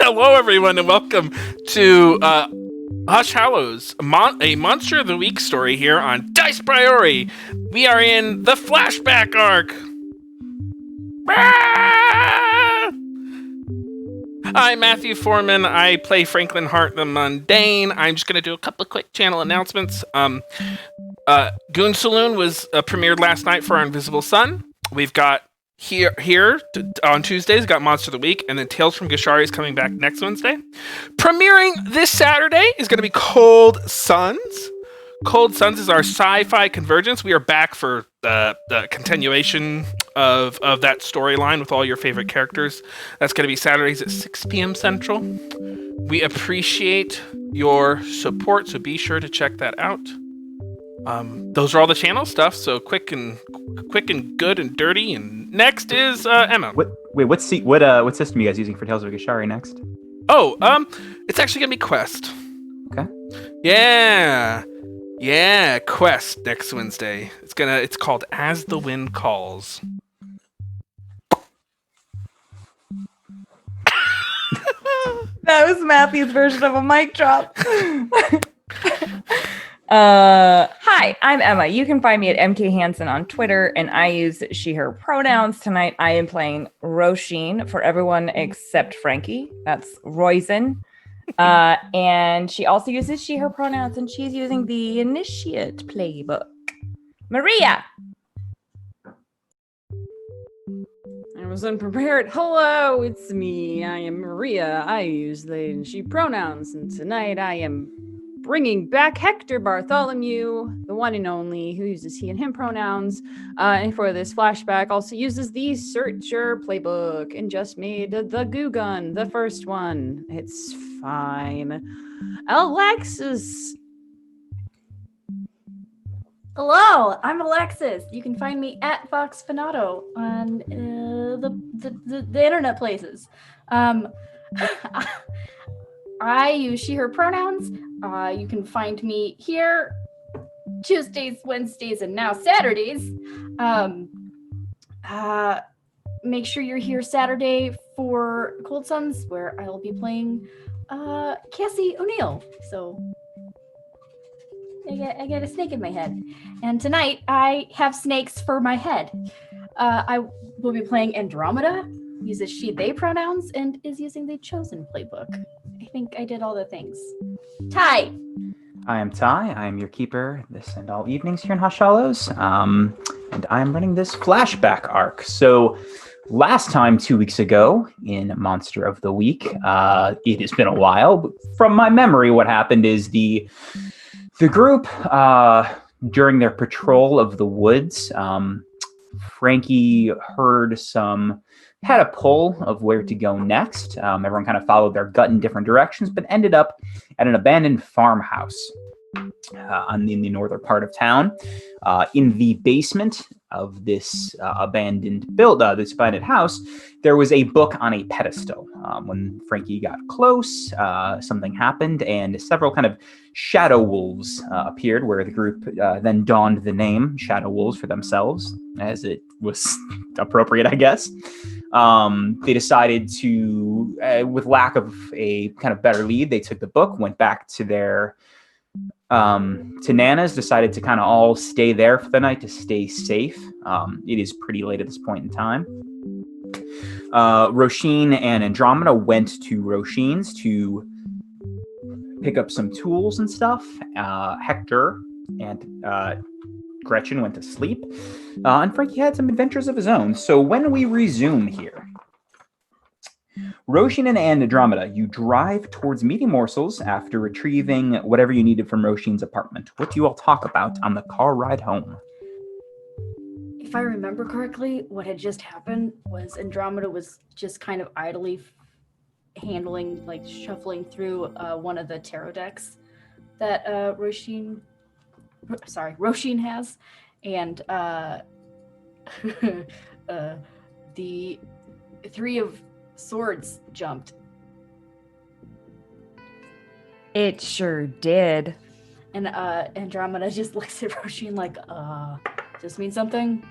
Hello, everyone, and welcome to Hush Hallows, a Monster of the Week story here on Dice Priori. We are in the flashback arc. I'm Matthew Foreman. I play Franklin Hart the Mundane. I'm just going to do a couple of quick channel announcements. Goon Saloon was premiered last night for our Invisible Sun. We've got here on Tuesdays, got Monster of the Week, and then Tales from Gishari is coming back next Wednesday. Premiering this Saturday is going to be Cold Suns. Cold Suns is our sci-fi convergence. We are back for the continuation of that storyline with all your favorite characters. That's going to be Saturdays at 6 p.m. Central. We appreciate your support, so be sure to check that out. Those are all the channel stuff. So quick and good and dirty. And next is Emma. What system are you guys using for Tales of Gishari next? Oh, it's actually gonna be Quest. Okay. Yeah, Quest next Wednesday. It's called As the Wind Calls. That was Matthew's version of a mic drop. Hi, I'm Emma. You can find me at MK Hansen on Twitter, and I use she, her pronouns. Tonight, I am playing Roisin for everyone except Frankie. That's Roisin. And she also uses she, her pronouns, and she's using the Initiate playbook. Maria! I was unprepared. Hello, it's me. I am Maria. I use they and she pronouns, and tonight I am bringing back Hector Bartholomew, the one and only, who uses he and him pronouns, and for this flashback also uses the Searcher playbook and just made the Goo Gun, the first one. It's fine. Alexis. Hello, I'm Alexis. You can find me at Fox Fanato on the internet places. I use she, her pronouns. You can find me here Tuesdays, Wednesdays, and now Saturdays. Make sure you're here Saturday for Cold Suns, where I'll be playing Cassie O'Neill. So I get a snake in my head. And tonight I have snakes for my head. I will be playing Andromeda, uses she, they pronouns, and is using the Chosen playbook. I think I did all the things. Ty! I am Ty. I am your keeper this and all evenings here in Hush Hallows. And I am running this flashback arc. So last time, 2 weeks ago, in Monster of the Week, it has been a while, but from my memory, what happened is the group, during their patrol of the woods, Frankie had a pull of where to go next. Everyone kind of followed their gut in different directions, but ended up at an abandoned farmhouse in the northern part of town. In the basement of this abandoned house, there was a book on a pedestal. When Frankie got close, something happened, and several kind of shadow wolves appeared, where the group then donned the name Shadow Wolves for themselves, as it was appropriate, I guess. They decided to, with lack of a kind of better lead, they took the book, went back to their to Nana's, decided to kind of all stay there for the night to stay safe. It is pretty late at this point in time. Roisin and Andromeda went to Roisin's to pick up some tools and stuff. Hector and Gretchen went to sleep. And Frankie had some adventures of his own. So when we resume here, Roisin and Andromeda, you drive towards Meeting Morsels after retrieving whatever you needed from Roisin's apartment. What do you all talk about on the car ride home? If I remember correctly, what had just happened was Andromeda was just kind of idly handling, like shuffling through one of the tarot decks that Roisin has, and the Three of Swords jumped. It sure did. And Andromeda just looks at Roisin like, does this mean something?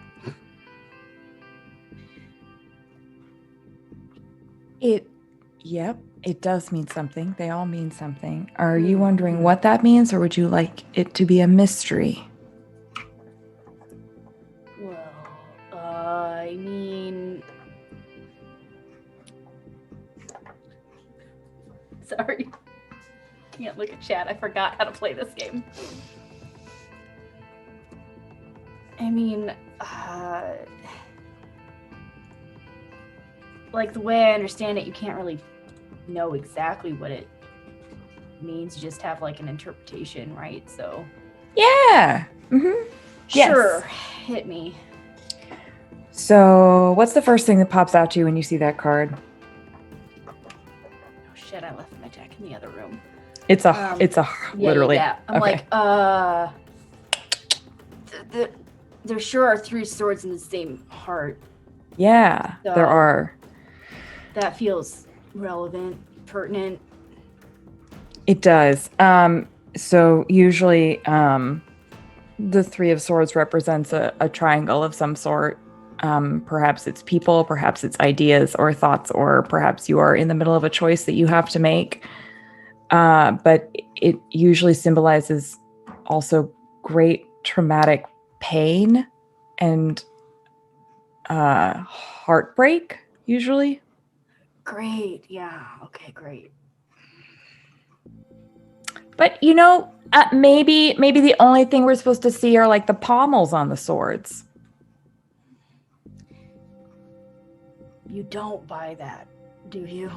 Yep, it does mean something. They all mean something. Are you wondering what that means, or would you like it to be a mystery? Well, I mean... Sorry. Can't look at chat. I forgot how to play this game. I mean, like the way I understand it, you can't really know exactly what it means. You just have like an interpretation, right? So Yeah. Mm-hmm. Yes. sure, hit me. So, what's the first thing that pops out to you when you see that card? Oh shit! I left my deck in the other room. It's a literally. Yeah. I'm okay. like, there sure are 3 swords in the same heart. Yeah, So- there are. That feels relevant, pertinent. It does. So usually, the 3 of Swords represents a triangle of some sort. Perhaps it's people, perhaps it's ideas or thoughts, or perhaps you are in the middle of a choice that you have to make. But it usually symbolizes also great traumatic pain and heartbreak, usually. Great. Yeah. Okay, great. But maybe the only thing we're supposed to see are like the pommels on the swords. You don't buy that, do you?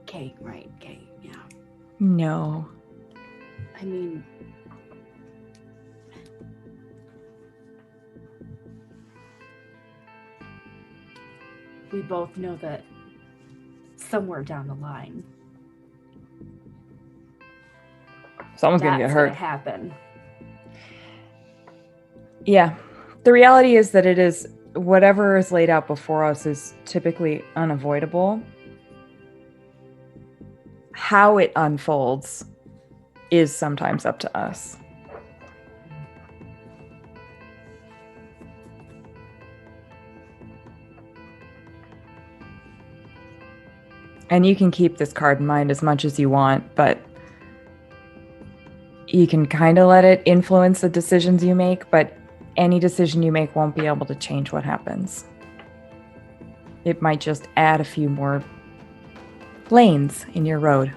Okay, right. Okay, yeah. No. I mean, we both know that somewhere down the line, Someone's going to get that's hurt. gonna happen. Yeah. The reality is that it is whatever is laid out before us is typically unavoidable. How it unfolds is sometimes up to us. And you can keep this card in mind as much as you want, but you can kind of let it influence the decisions you make, but any decision you make won't be able to change what happens. It might just add a few more lanes in your road.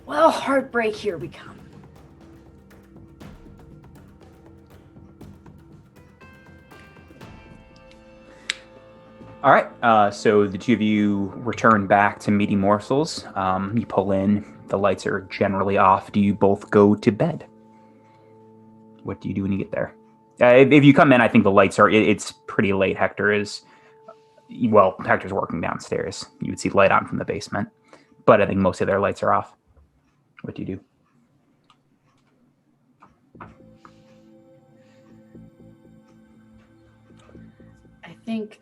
Well, heartbreak, here we come. All right. So the 2 of you return back to Meaty Morsels. You pull in. The lights are generally off. Do you both go to bed? What do you do when you get there? If you come in, I think the lights are. It's pretty late. Hector's working downstairs. You would see light on from the basement, but I think most of their lights are off. What do you do? I think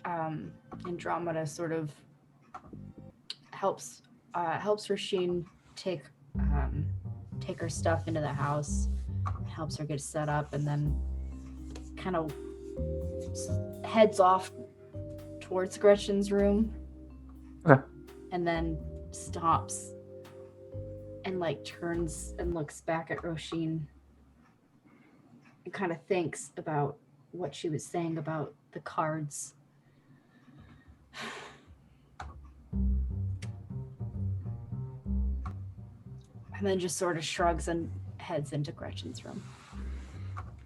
Andromeda sort of helps Rasheen take her stuff into the house, helps her get set up, and then kind of heads off towards Gretchen's room. Okay. And then stops and like turns and looks back at Rasheen and kind of thinks about what she was saying about the cards. And then just sort of shrugs and heads into Gretchen's room.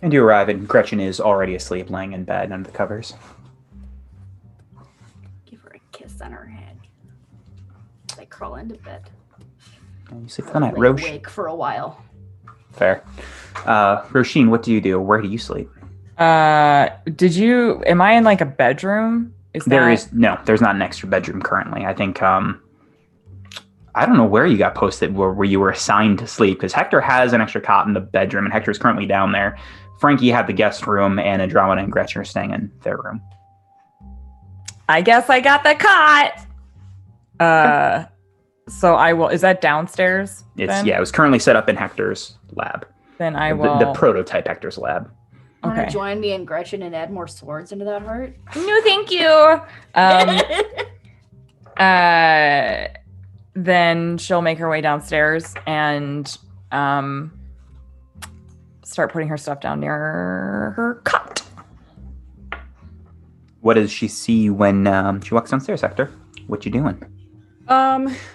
And you arrive, and Gretchen is already asleep, laying in bed under the covers. Give her a kiss on her head. I crawl into bed. And you sleep for the night. Lay Roche. awake for a while. Fair. Roisin, what do you do? Where do you sleep? Am I in like a bedroom? There's not an extra bedroom currently. I think, I don't know where you got posted where you were assigned to sleep, because Hector has an extra cot in the bedroom, and Hector's currently down there. Frankie had the guest room, and Andromeda and Gretchen are staying in their room. I guess I got the cot. So I will. Is that downstairs? It was currently set up in Hector's lab. Then I will. The prototype Hector's lab. Want Okay. to join me and Gretchen and add more swords into that heart? No, thank you. Then she'll make her way downstairs and start putting her stuff down near her cot. What does she see when she walks downstairs, Hector? What you doing?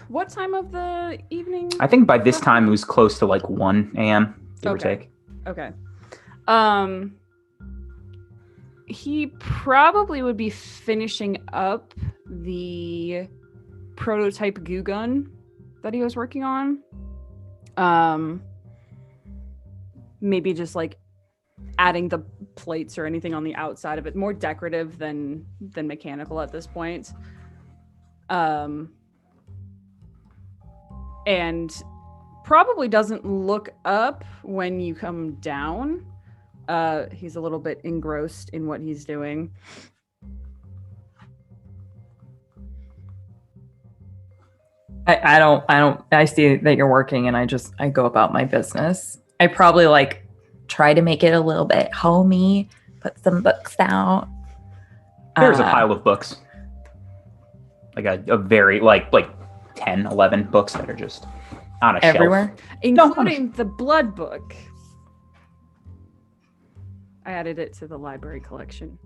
What time of the evening? I think by this time it was close to like 1 a.m., give or take. Okay. He probably would be finishing up the prototype goo gun that he was working on. Maybe just like adding the plates or anything on the outside of it, more decorative than mechanical at this point. And probably doesn't look up when you come down. He's a little bit engrossed in what he's doing. I see that you're working and I go about my business. I probably like try to make it a little bit homey, put some books down. There's a pile of books. Like a very, like 10, 11 books that are just on a everywhere. shelf. Including the blood book. I added it to the library collection.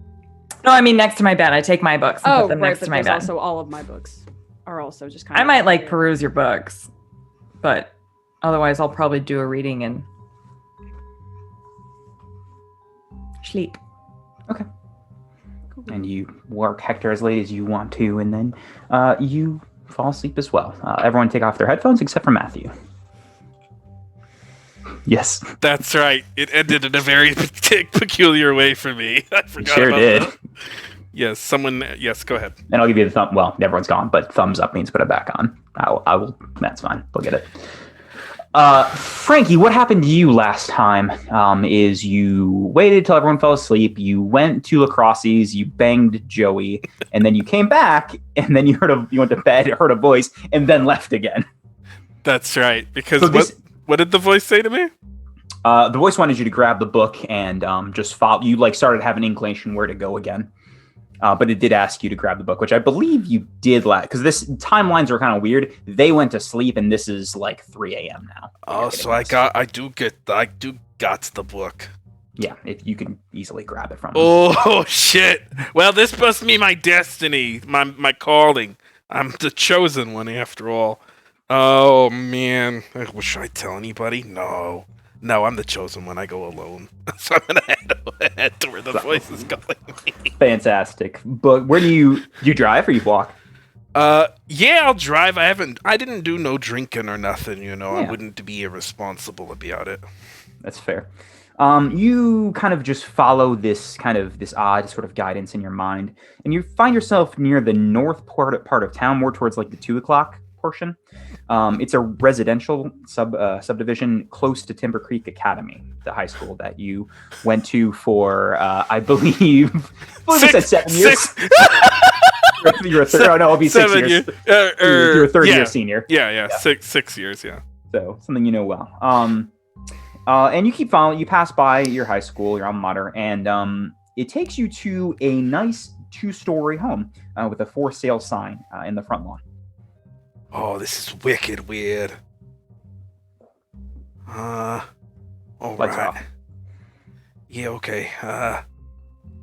No, I mean next to my bed. I take my books and put them next but to my there's bed. also all of my books are also just kind I of. might like peruse your books, but otherwise I'll probably do a reading and sleep. Okay. And you work Hector as late as you want to, and then you fall asleep as well. Everyone take off their headphones except for Matthew. Yes. That's right. It ended in a very peculiar way for me. I forgot Sure about did. that. Yes, someone. Yes, go ahead. And I'll give you the thumb. Well, everyone's gone, but thumbs up means put it back on. I will. That's fine. We'll get it. Frankie, what happened to you last time? Is you waited till everyone fell asleep. You went to Lacrosse's. You banged Joey, and then you came back, and then you went to bed, heard a voice, and then left again. That's right. Because So what did the voice say to me? The voice wanted you to grab the book and just follow. You started having an inclination where to go again. But it did ask you to grab the book, which I believe you did because this timelines are kind of weird. They went to sleep, and this is like 3 a.m. now. Oh, so I do got the book. Yeah, if you can easily grab it from them. Oh shit! Well, this must be my destiny, my calling. I'm the chosen one after all. Oh man, should I tell anybody? No, I'm the chosen one. I go alone, so I'm gonna head to where the voice is calling me. Fantastic. But where do you drive or you walk? Yeah, I'll drive. I didn't do no drinking or nothing. Yeah. I wouldn't be irresponsible about it. That's fair. You kind of just follow this odd sort of guidance in your mind, and you find yourself near the north part of town, more towards like the 2:00 portion. It's a residential subdivision close to Timber Creek Academy, the high school that you went to for, I believe it said 7 years. You're a third. Oh no, it'll be 6 years. You're a third-year senior. Yeah. 6 years. Yeah. So something you know well. And you keep following. You pass by your high school, your alma mater, and it takes you to a nice 2-story home with a for sale sign in the front lawn. Oh, this is wicked weird. All Lights right. off. Yeah, okay.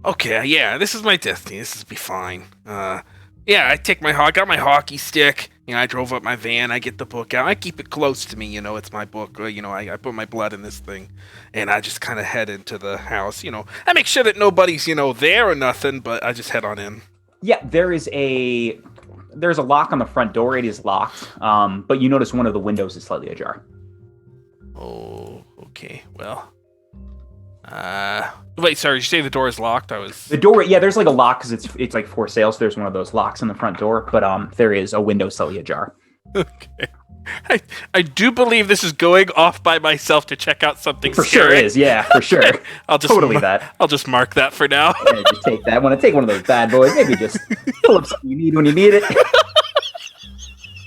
Okay, yeah, this is my destiny. This is be fine. Yeah, I got my hockey stick. I drove up my van. I get the book out. I keep it close to me. It's my book. I put my blood in this thing, and I just kind of head into the house. I make sure that nobody's there or nothing, but I just head on in. Yeah, there's a lock on the front door. It is locked, but you notice one of the windows is slightly ajar. Oh, okay. Well, wait, sorry. Did you say the door is locked? The door, yeah, there's like a lock because it's like for sale. So there's one of those locks on the front door, but there is a window slightly ajar. Okay. I do believe this is going off by myself to check out something. For scary. sure is, yeah, for sure. I'll just that. I'll just mark that for now. Yeah, just take that. Want to take one of those bad boys? Maybe just pull up something you need when you need it.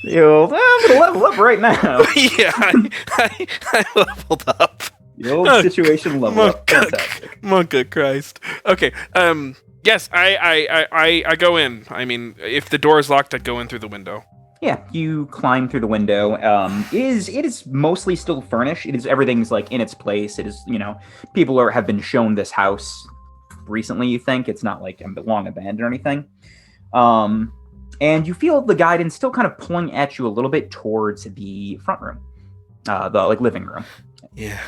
I'm gonna level up right now. Yeah, I leveled up. The old Oh, situation level up. Fantastic. Monk of Christ. Okay. Yes, I go in. I mean, if the door is locked, I go in through the window. Yeah, you climb through the window. It is mostly still furnished. Everything's like in its place. It is, people have been shown this house recently. You think it's not like long abandoned or anything. And you feel the guidance still kind of pulling at you a little bit towards the front room, the living room. Yeah.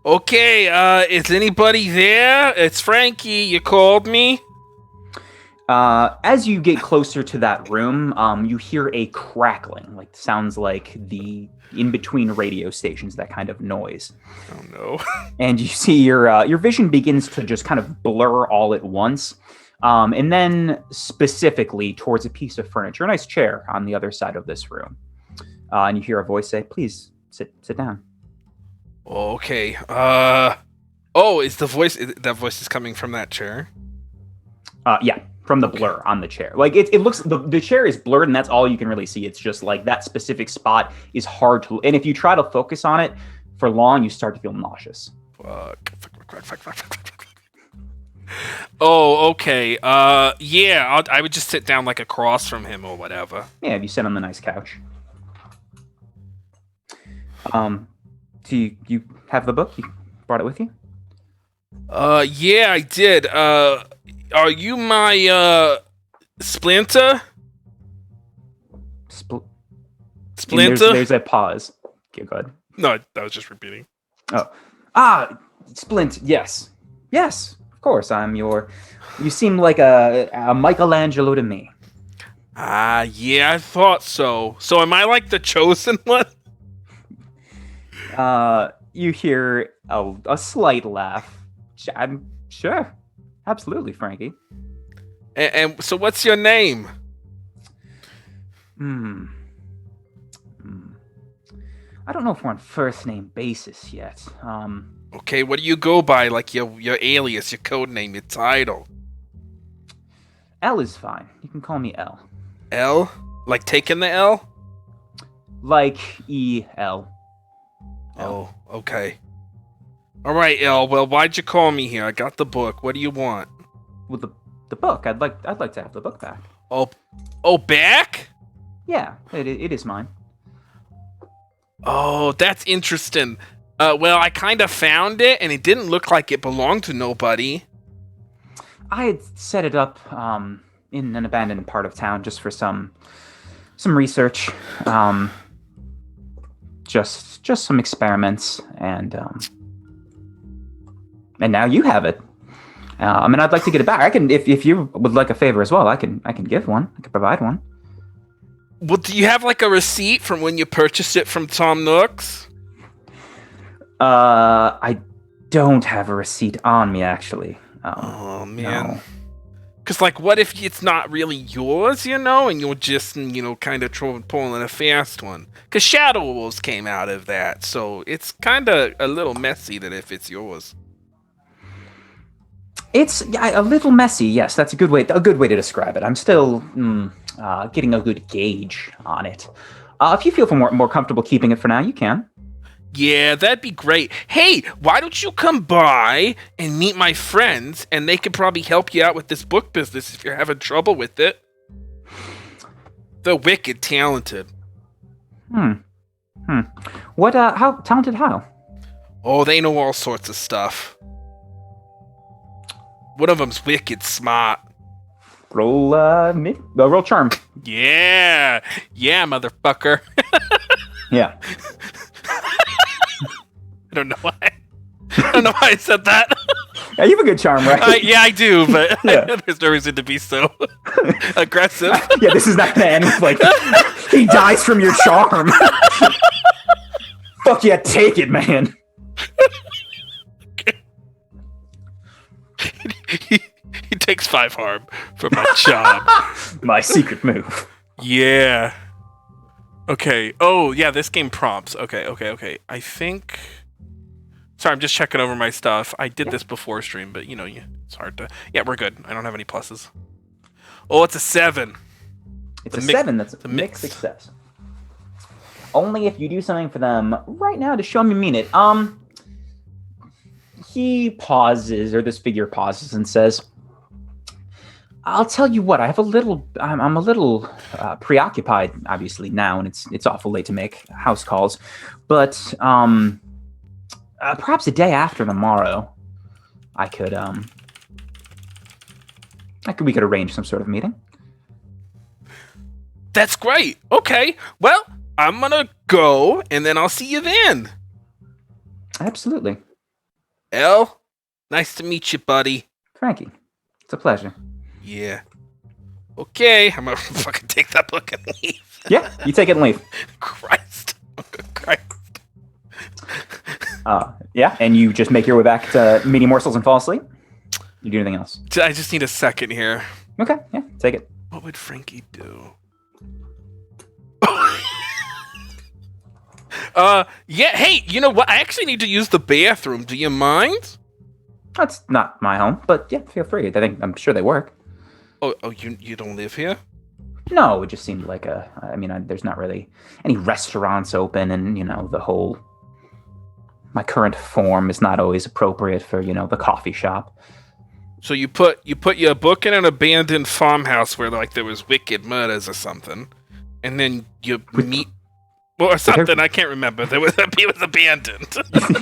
Okay. Is anybody there? It's Frankie. You called me. As you get closer to that room, you hear a crackling, sounds like the in between radio stations, that kind of noise. Oh no! And you see your vision begins to just kind of blur all at once, and then specifically towards a piece of furniture, a nice chair on the other side of this room, and you hear a voice say, "Please sit down." Okay. Oh, is the voice? That voice is coming from that chair? Yeah. From the blur on the chair. It looks, the chair is blurred and that's all you can really see. It's just that specific spot is hard to, and if you try to focus on it for long, you start to feel nauseous. Fuck. Oh, okay. Yeah, I would just sit down across from him or whatever. Yeah, you sit on the nice couch. Do you have the book? You brought it with you? Yeah, I did. Are you my, Splinter? Splinter? There's a pause. Okay, go ahead. No, I was just repeating. Oh. Splint, yes. Yes, of course, you seem like a Michelangelo to me. Yeah, I thought so. So am I the chosen one? You hear a slight laugh. I'm sure. Absolutely, Frankie. And so what's your name? I don't know if we're on first name basis yet. Okay, what do you go by? Your alias, your code name, your title? L is fine. You can call me L. L? Like taking the L? Like E-L. Oh, okay. All right, L. Well, why'd you call me here? I got the book. What do you want? Well, the book. I'd like to have the book back. Oh, back? Yeah, it is mine. Oh, that's interesting. Well, I kind of found it, and it didn't look like it belonged to nobody. I had set it up in an abandoned part of town just for some research, just some experiments, and now you have it. I'd like to get it back. I can, if you would like a favor as well, I can give one. I can provide one. Well, do you have a receipt from when you purchased it from Tom Nook's? I don't have a receipt on me, actually. Oh man. No. Because, what if it's not really yours, and you're just, kind of pulling a fast one? Because Shadow Wolves came out of that, so it's kind of a little messy that if it's yours. It's a little messy, yes. That's a good way to describe it. I'm still getting a good gauge on it. If you feel more comfortable keeping it for now, you can. Yeah, that'd be great. Hey, why don't you come by and meet my friends, and they could probably help you out with this book business if you're having trouble with it. They're wicked talented. What, how talented how? Oh, they know all sorts of stuff. One of them's wicked smart. Roll charm. Yeah, motherfucker. Yeah. I don't know why. I don't know why I said that. Yeah, you have a good charm, right? Yeah, I do, but Yeah. there's no reason to be so aggressive. Yeah, this is not gonna end with he dies from your charm. Fuck yeah, take it, man. He takes 5 harm for my job. My secret move. Yeah. Okay. Oh, yeah, this game prompts. Okay. I think... Sorry, I'm just checking over my stuff. I did this before stream, but, it's hard to... Yeah, we're good. I don't have any pluses. Oh, it's a 7. It's a 7. That's a mixed success. only if you do something for them right now to show them you mean it. He pauses, or this figure pauses and says, I'll tell you what, I'm a little preoccupied, obviously, now, and it's awful late to make house calls. But perhaps a day after tomorrow, we could arrange some sort of meeting. That's great. Okay. Well, I'm gonna go, and then I'll see you then. Absolutely. El, nice to meet you, buddy. Frankie, it's a pleasure. Yeah. Okay, I'm gonna fucking take that book and leave. Yeah, you take it and leave. Christ. Christ. Yeah, and you just make your way back to Meaty Morsels and fall asleep? You do anything else? I just need a second here. Okay, yeah, take it. What would Frankie do? Yeah, hey, you know what? I actually need to use the bathroom. Do you mind? That's not my home, but yeah, feel free. I'm sure they work. Oh, you don't live here? No, it just seemed like there's not really any restaurants open, and, my current form is not always appropriate for, the coffee shop. So you put your book in an abandoned farmhouse where, like, there was wicked murders or something, and then you meet... Well, or something, I can't remember. It was abandoned.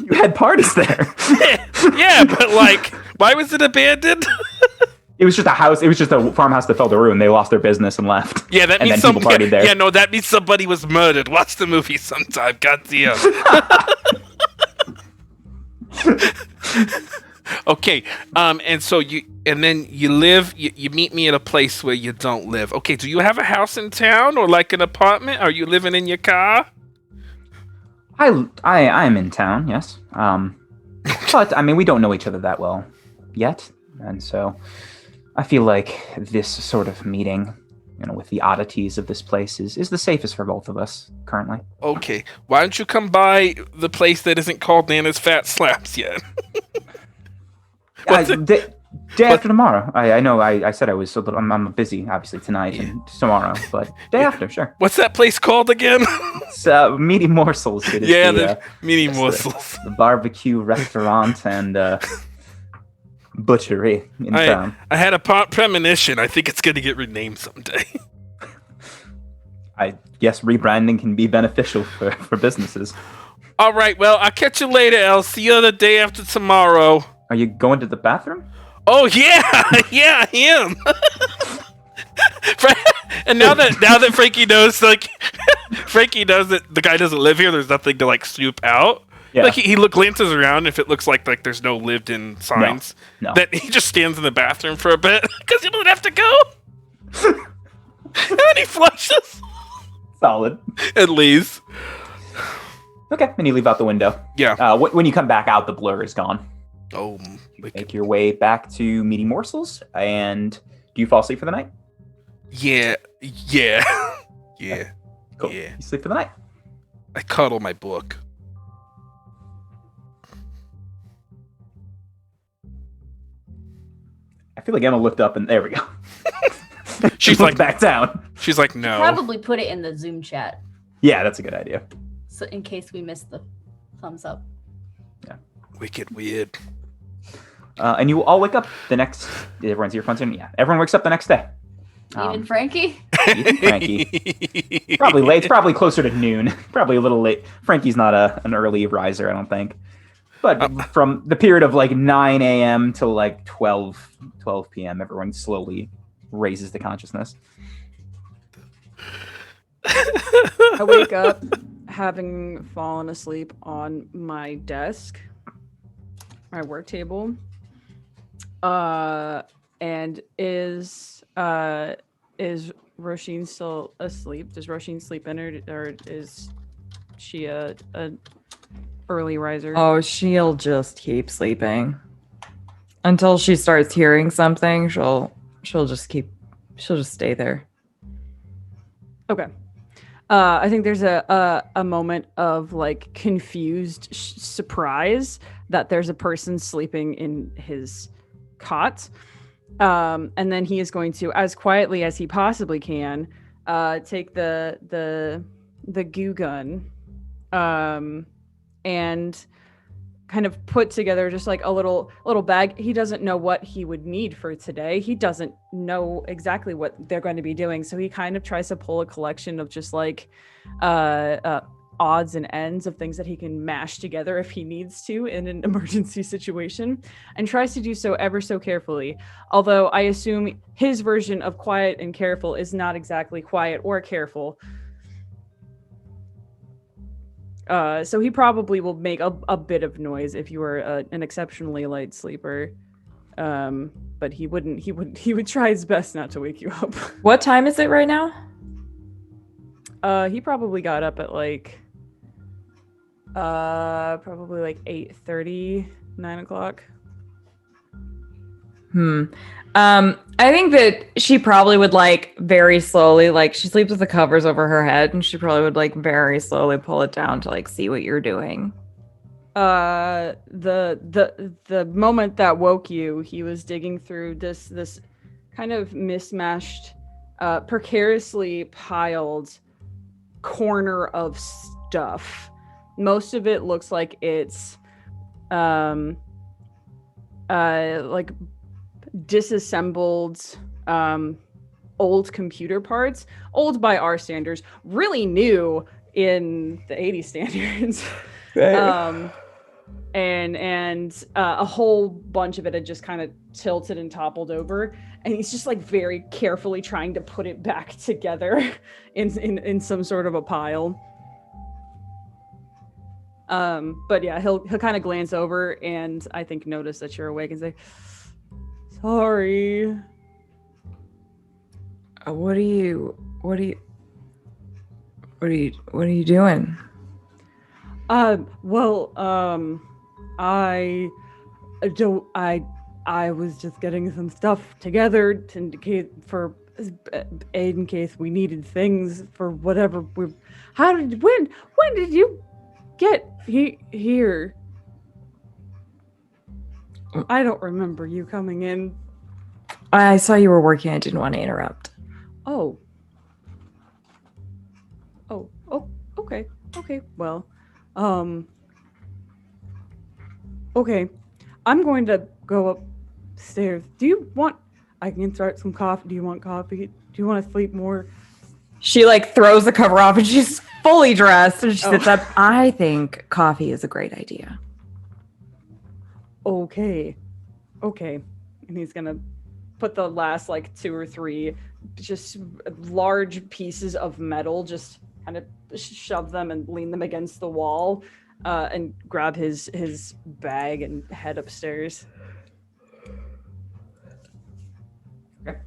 You had parties there. Yeah, but, like, why was it abandoned? It was just a house. It was just a farmhouse that fell to ruin. They lost their business and left. Yeah, that means people partied there. Yeah, no, that means somebody was murdered. Watch the movie sometime. Goddamn. Okay, and so you meet me at a place where you don't live. Okay, do you have a house in town or like an apartment? Are you living in your car? I am in town, yes. But we don't know each other that well yet, and so I feel like this sort of meeting, with the oddities of this place is the safest for both of us currently. Okay, why don't you come by the place that isn't called Nana's Fat Slaps yet? Day after tomorrow. I know. I said I was a little. I'm busy, obviously, tonight and tomorrow, but day after, sure. What's that place called again? It's Meaty Morsels. It is the Meaty Morsels, the barbecue restaurant and butchery in town. I had a premonition. I think it's going to get renamed someday. I guess rebranding can be beneficial for businesses. All right. Well, I'll catch you later. I'll see you the day after tomorrow. Are you going to the bathroom? Oh yeah, yeah, I am. And now that Frankie knows, Frankie knows that the guy doesn't live here. There's nothing to snoop out. Yeah. Like he glances around. If it looks like there's no lived-in signs, no. That he just stands in the bathroom for a bit because he doesn't have to go. And then he flushes. Solid. And leaves. Okay, and you leave out the window. Yeah. When you come back out, the blur is gone. Oh. You make your way back to Meaty Morsels, and do you fall asleep for the night? Yeah. Cool. Yeah. You sleep for the night. I cuddle my book. I feel like Emma looked up, and there we go. She's like back down. She's like, no. Probably put it in the Zoom chat. Yeah, that's a good idea. So in case we missed the thumbs up. Yeah. Wicked weird. And you all wake up the next. Everyone's your friends. Yeah, everyone wakes up the next day. Even Frankie? Even Frankie. Probably late. It's probably closer to noon. Probably a little late. Frankie's not an early riser, I don't think. But from the period of 9 a.m. till 12 p.m., everyone slowly raises to consciousness. I wake up having fallen asleep on my desk, my work table. And is Roisin still asleep? Does Roisin sleep in, or is she a early riser? Oh, she'll just keep sleeping until she starts hearing something. She'll just stay there. Okay. I think there's a moment of confused surprise that there's a person sleeping in his cot. And then he is going to, as quietly as he possibly can, take the goo gun, and kind of put together just like a little bag. He doesn't know what he would need for today. He doesn't know exactly what they're going to be doing. So he kind of tries to pull a collection of just like odds and ends of things that he can mash together if he needs to in an emergency situation, and tries to do so ever so carefully. Although I assume his version of quiet and careful is not exactly quiet or careful. So he probably will make a bit of noise if you are an exceptionally light sleeper. But he would try his best not to wake you up. What time is it right now? He probably got up at like probably like 8:30, 9 o'clock. I think that she probably would like very slowly, like she sleeps with the covers over her head, and she probably would like very slowly pull it down to like see what you're doing. The moment that woke you, he was digging through this kind of mismatched, precariously piled corner of stuff. Most of it looks like it's like disassembled old computer parts, old by our standards, really new in the 80s standards. And a whole bunch of it had just kind of tilted and toppled over, and he's just like very carefully trying to put it back together in some sort of a pile. But yeah, he'll kind of glance over and I think notice that you're awake and say, "Sorry." What are you doing? I was just getting some stuff together to indicate for aid in case we needed things for whatever when did you get here? I don't remember you coming in. I saw you were working. I didn't want to interrupt. Oh, okay. Well, okay. I'm going to go upstairs. I can start some coffee. Do you want coffee? Do you want to sleep more? She like throws the cover off and she's fully dressed and she sits up. I think coffee is a great idea. Okay. And he's gonna put the last like 2 or 3 just large pieces of metal, just kind of shove them and lean them against the wall, and grab his bag and head upstairs. Okay.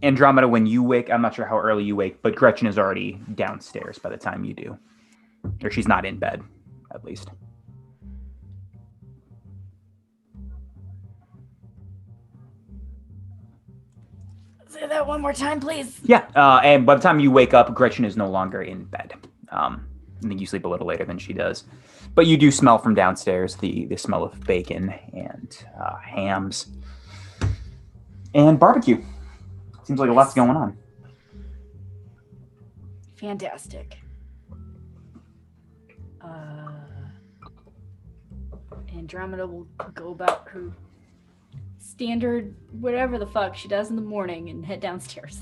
Andromeda, when you wake, I'm not sure how early you wake, but Gretchen is already downstairs by the time you do. Or she's not in bed, at least. Say that one more time, please. Yeah, and by the time you wake up, Gretchen is no longer in bed. I think you sleep a little later than she does. But you do smell from downstairs the smell of bacon and hams and barbecue. Seems like a lot's going on. Fantastic. Andromeda will go about her standard whatever the fuck she does in the morning and head downstairs.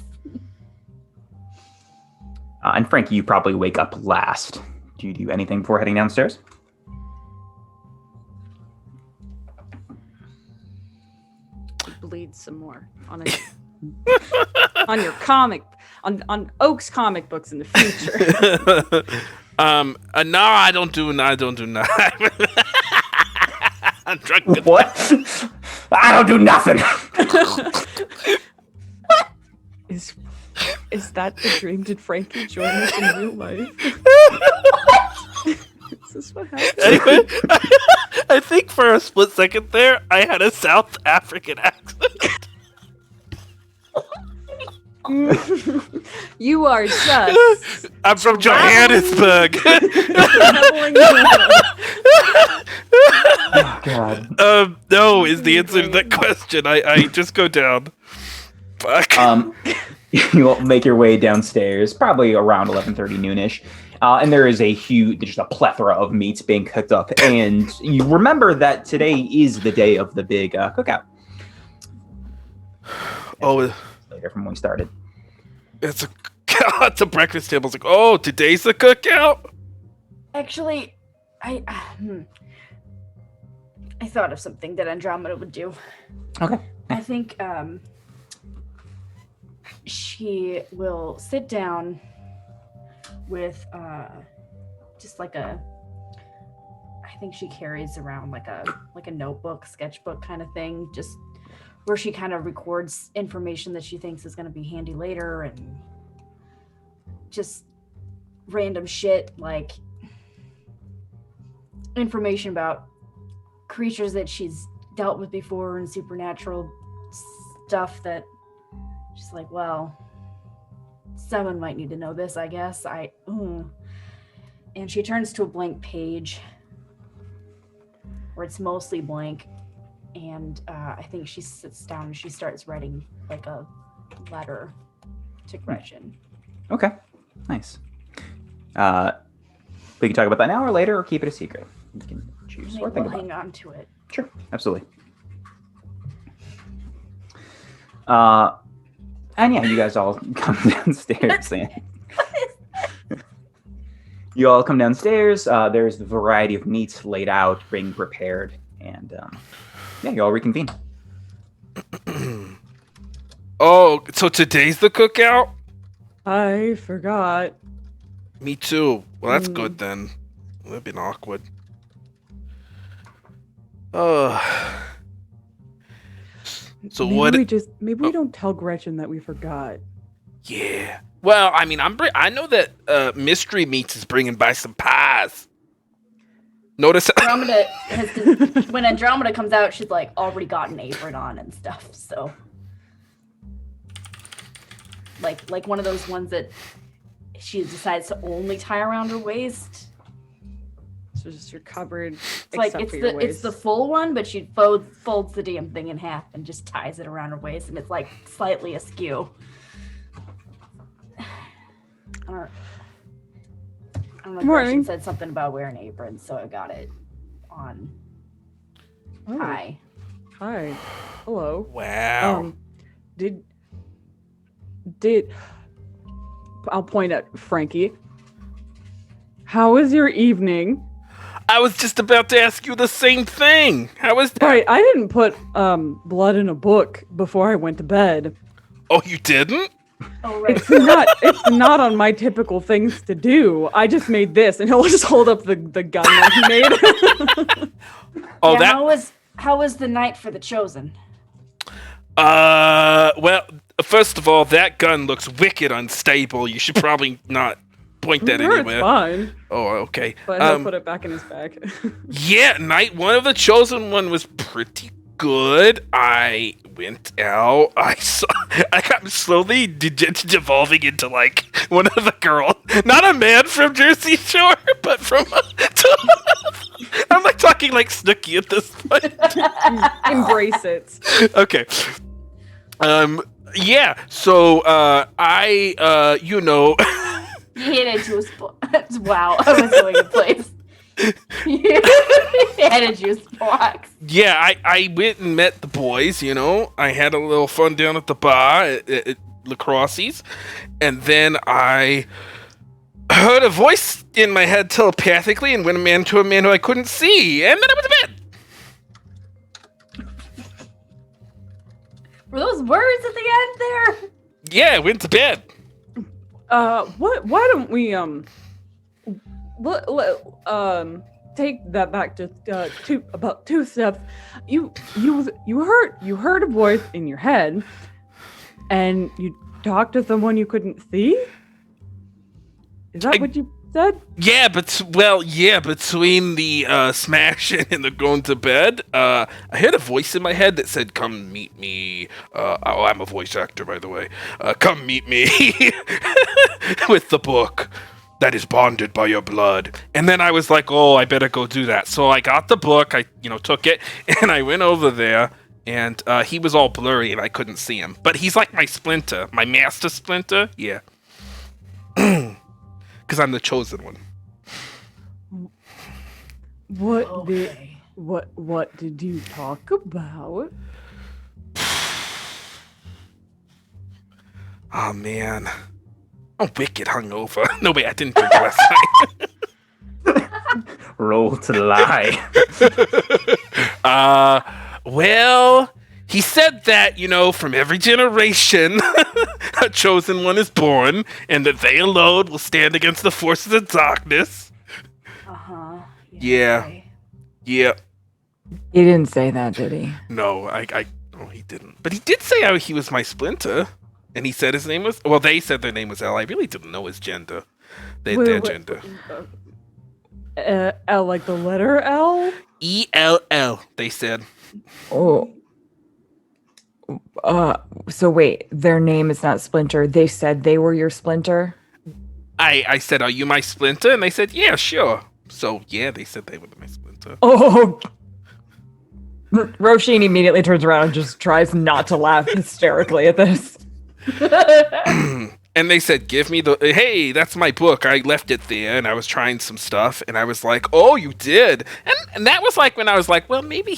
And Frankie, you probably wake up last. Do you do anything before heading downstairs? Bleed some more on it. On your comic, on Oak's comic books in the future. No, I don't do nothing. I'm drunk. What? I don't do nothing. Is that the dream? Did Frankie join us in real life? Is this what happened? Anyway, I think for a split second there, I had a South African accent. You are just. I'm from Johannesburg. Oh, God. No is the answer to that question. I just go down. Fuck. You'll make your way downstairs, probably around 11:30 noonish, and there is just a plethora of meats being cooked up. And you remember that today is the day of the big cookout. Oh, Later from when we started. it's a breakfast table. It's like, oh, today's the cookout. Actually, I thought of something that Andromeda would do. Okay. I think she will sit down with just like I think she carries around like a notebook, sketchbook kind of thing, just where she kind of records information that she thinks is going to be handy later, and just random shit like information about creatures that she's dealt with before and supernatural stuff that she's like, well, someone might need to know this, I guess. And she turns to a blank page where it's mostly blank, and I think she sits down and she starts writing like a letter to Gretchen. Okay. Nice. We can talk about that now or later, or keep it a secret. You can choose. I Or think think we'll about hang on to it. it. Sure. Absolutely. And yeah, you guys all come downstairs. You all come downstairs. There's the variety of meats laid out, being prepared, and yeah, you all reconvene. Oh, so today's the cookout? I forgot. Me too. Well, that's good then. That'd been awkward. So Maybe we don't tell Gretchen that we forgot. Yeah. Well, I mean, I know that Mystery Meats is bringing by some pies. Notice Andromeda when Andromeda comes out, she's like already got an apron on and stuff. So, like one of those ones that she decides to only tie around her waist. So just you're covered. It's like it's the full one, but she folds the damn thing in half and just ties it around her waist, and it's like slightly askew. I don't know. Gretchen said something about wearing aprons, so I got it on. Oh. Hi. Hello. Wow. Did I'll point at Frankie. How was your evening? I was just about to ask you the same thing. How was that? Right, I didn't put blood in a book before I went to bed. Oh, you didn't? Oh, right. It's not on my typical things to do. I just made this, and he'll just hold up the gun that he made. Oh, yeah, that. How was the night for the Chosen? Well, first of all, that gun looks wicked unstable. You should probably not point that anywhere. It's fine. Oh, okay. But he'll put it back in his bag. Yeah, night one of the Chosen one was pretty good. I went out. I got slowly devolving into like one of the girls, not a man from Jersey Shore, but from. I'm like talking like Snooki at this point. Embrace it. Okay. Yeah. So I you know. You headed to a spot. Wow, I was going to place. You headed to a spot. Yeah, I went and met the boys, you know. I had a little fun down at the bar at Lacrosse's. And then I heard a voice in my head telepathically and went to a man who I couldn't see. And then I went to bed. Were those words at the end there? Yeah, I went to bed. Why don't we take that back to two steps. You heard a voice in your head, and you talked to someone you couldn't see. Is that what you said? Yeah, between the smashing and the going to bed, I heard a voice in my head that said, "Come meet me." I'm a voice actor, by the way. Come meet me with the book that is bonded by your blood. And then I was like, oh, I better go do that. So I got the book, I took it, and I went over there, And he was all blurry and I couldn't see him. But he's like my splinter, my master splinter. Yeah. Because I'm the chosen one. What did you talk about? Oh, man. I'm wicked hungover. No, wait, I didn't drink last night. Roll to lie. Well, he said that, from every generation, a chosen one is born, and that they alone will stand against the forces of darkness. Uh-huh. Yeah. Okay. Yeah. He didn't say that, did he? No, no, he didn't. But he did say how he was my splinter. And he said his name was... Well, they said their name was L. I really didn't know his gender. Their gender. L, like the letter L? ELL, they said. Oh. So wait, their name is not Splinter. They said they were your Splinter? I said, are you my splinter? And they said, yeah, sure. So, yeah, they said they were my splinter. Oh. Roisin immediately turns around and just tries not to laugh hysterically at this. And they said, give me the... Hey, that's my book. I left it there, and I was trying some stuff, and I was like, oh, you did? And that was like when I was like, well, maybe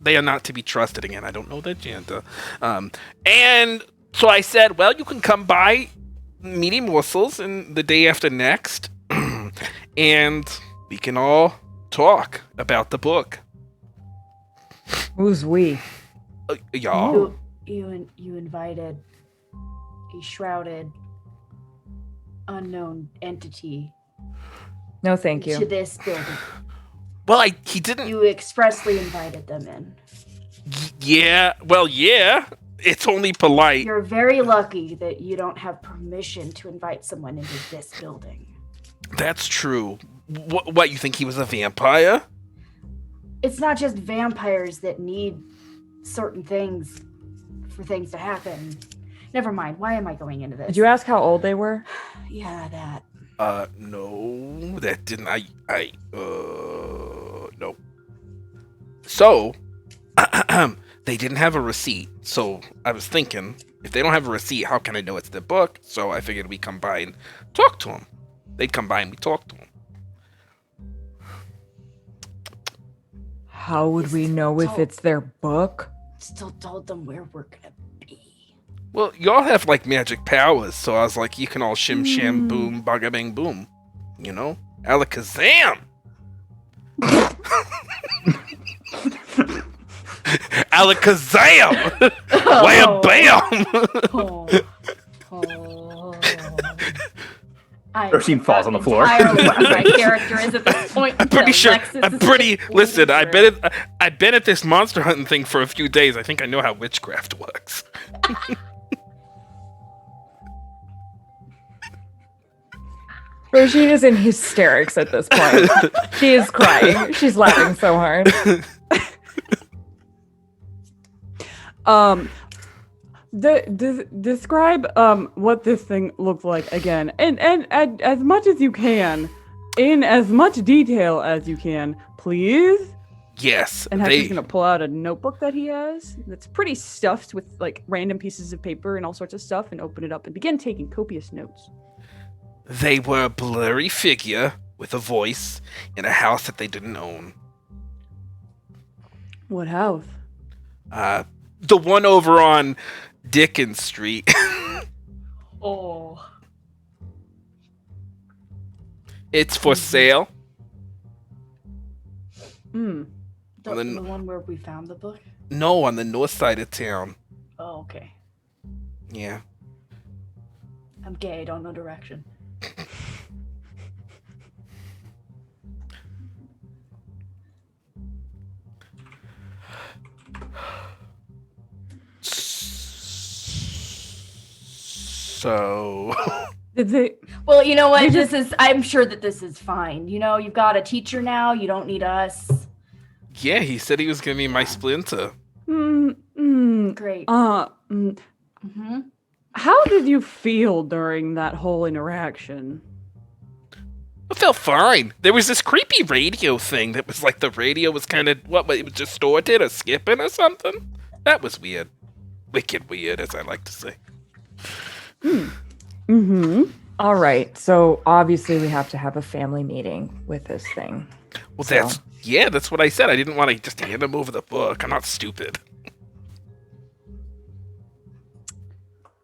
they are not to be trusted again. I don't know their gender. And so I said, well, you can come by Meaty Morsels in the day after next, and we can all talk about the book. Who's we? Y'all. You invited a shrouded, unknown entity No, thank to you. this building. Well, he didn't... You expressly invited them in. Yeah, well, yeah. It's only polite. You're very lucky that you don't have permission to invite someone into this building. That's true. What, you think he was a vampire? It's not just vampires that need certain things for things to happen. Never mind. Why am I going into this? Did you ask how old they were? Yeah, that. No, that didn't. No. So, they didn't have a receipt. So I was thinking, if they don't have a receipt, how can I know it's their book? So I figured we come by and talk to them. They'd come by and we talk to them. How would we know if it's their book? Still told them where we're gonna be. Well, y'all have like magic powers, so I was like, you can all shim sham boom, bugga bang boom. You know? Alakazam! Alakazam! Wham bam! Roisin falls on the floor. Entirely what my character is at this point. I'm pretty sure. Alexis I'm is pretty. just Listen, waiting I've been at this monster hunting thing for a few days. I think I know how witchcraft works. Roisin is in hysterics at this point. She is crying. She's laughing so hard. Describe what this thing looked like again, and as much as you can, in as much detail as you can, please. Yes. And Hector's gonna pull out a notebook that he has that's pretty stuffed with like random pieces of paper and all sorts of stuff, and open it up and begin taking copious notes. They were a blurry figure with a voice in a house that they didn't own. What house? The one over on Dickens Street. Oh. It's for sale. Hmm. The one where we found the book? No, on the north side of town. Oh, okay. Yeah. I'm gay, I don't know direction. So... Did they? Well, you know what? I'm sure that this is fine. You know, you've got a teacher now. You don't need us. Yeah, he said he was going to be my splinter. Great. Mm-hmm. How did you feel during that whole interaction? I felt fine. There was this creepy radio thing that was like the radio was kind of, it was distorted or skipping or something? That was weird. Wicked weird, as I like to say. Mm-hmm. All right. So obviously we have to have a family meeting with this thing. Well, So- that's what I said. I didn't want to just hand him over the book. I'm not stupid.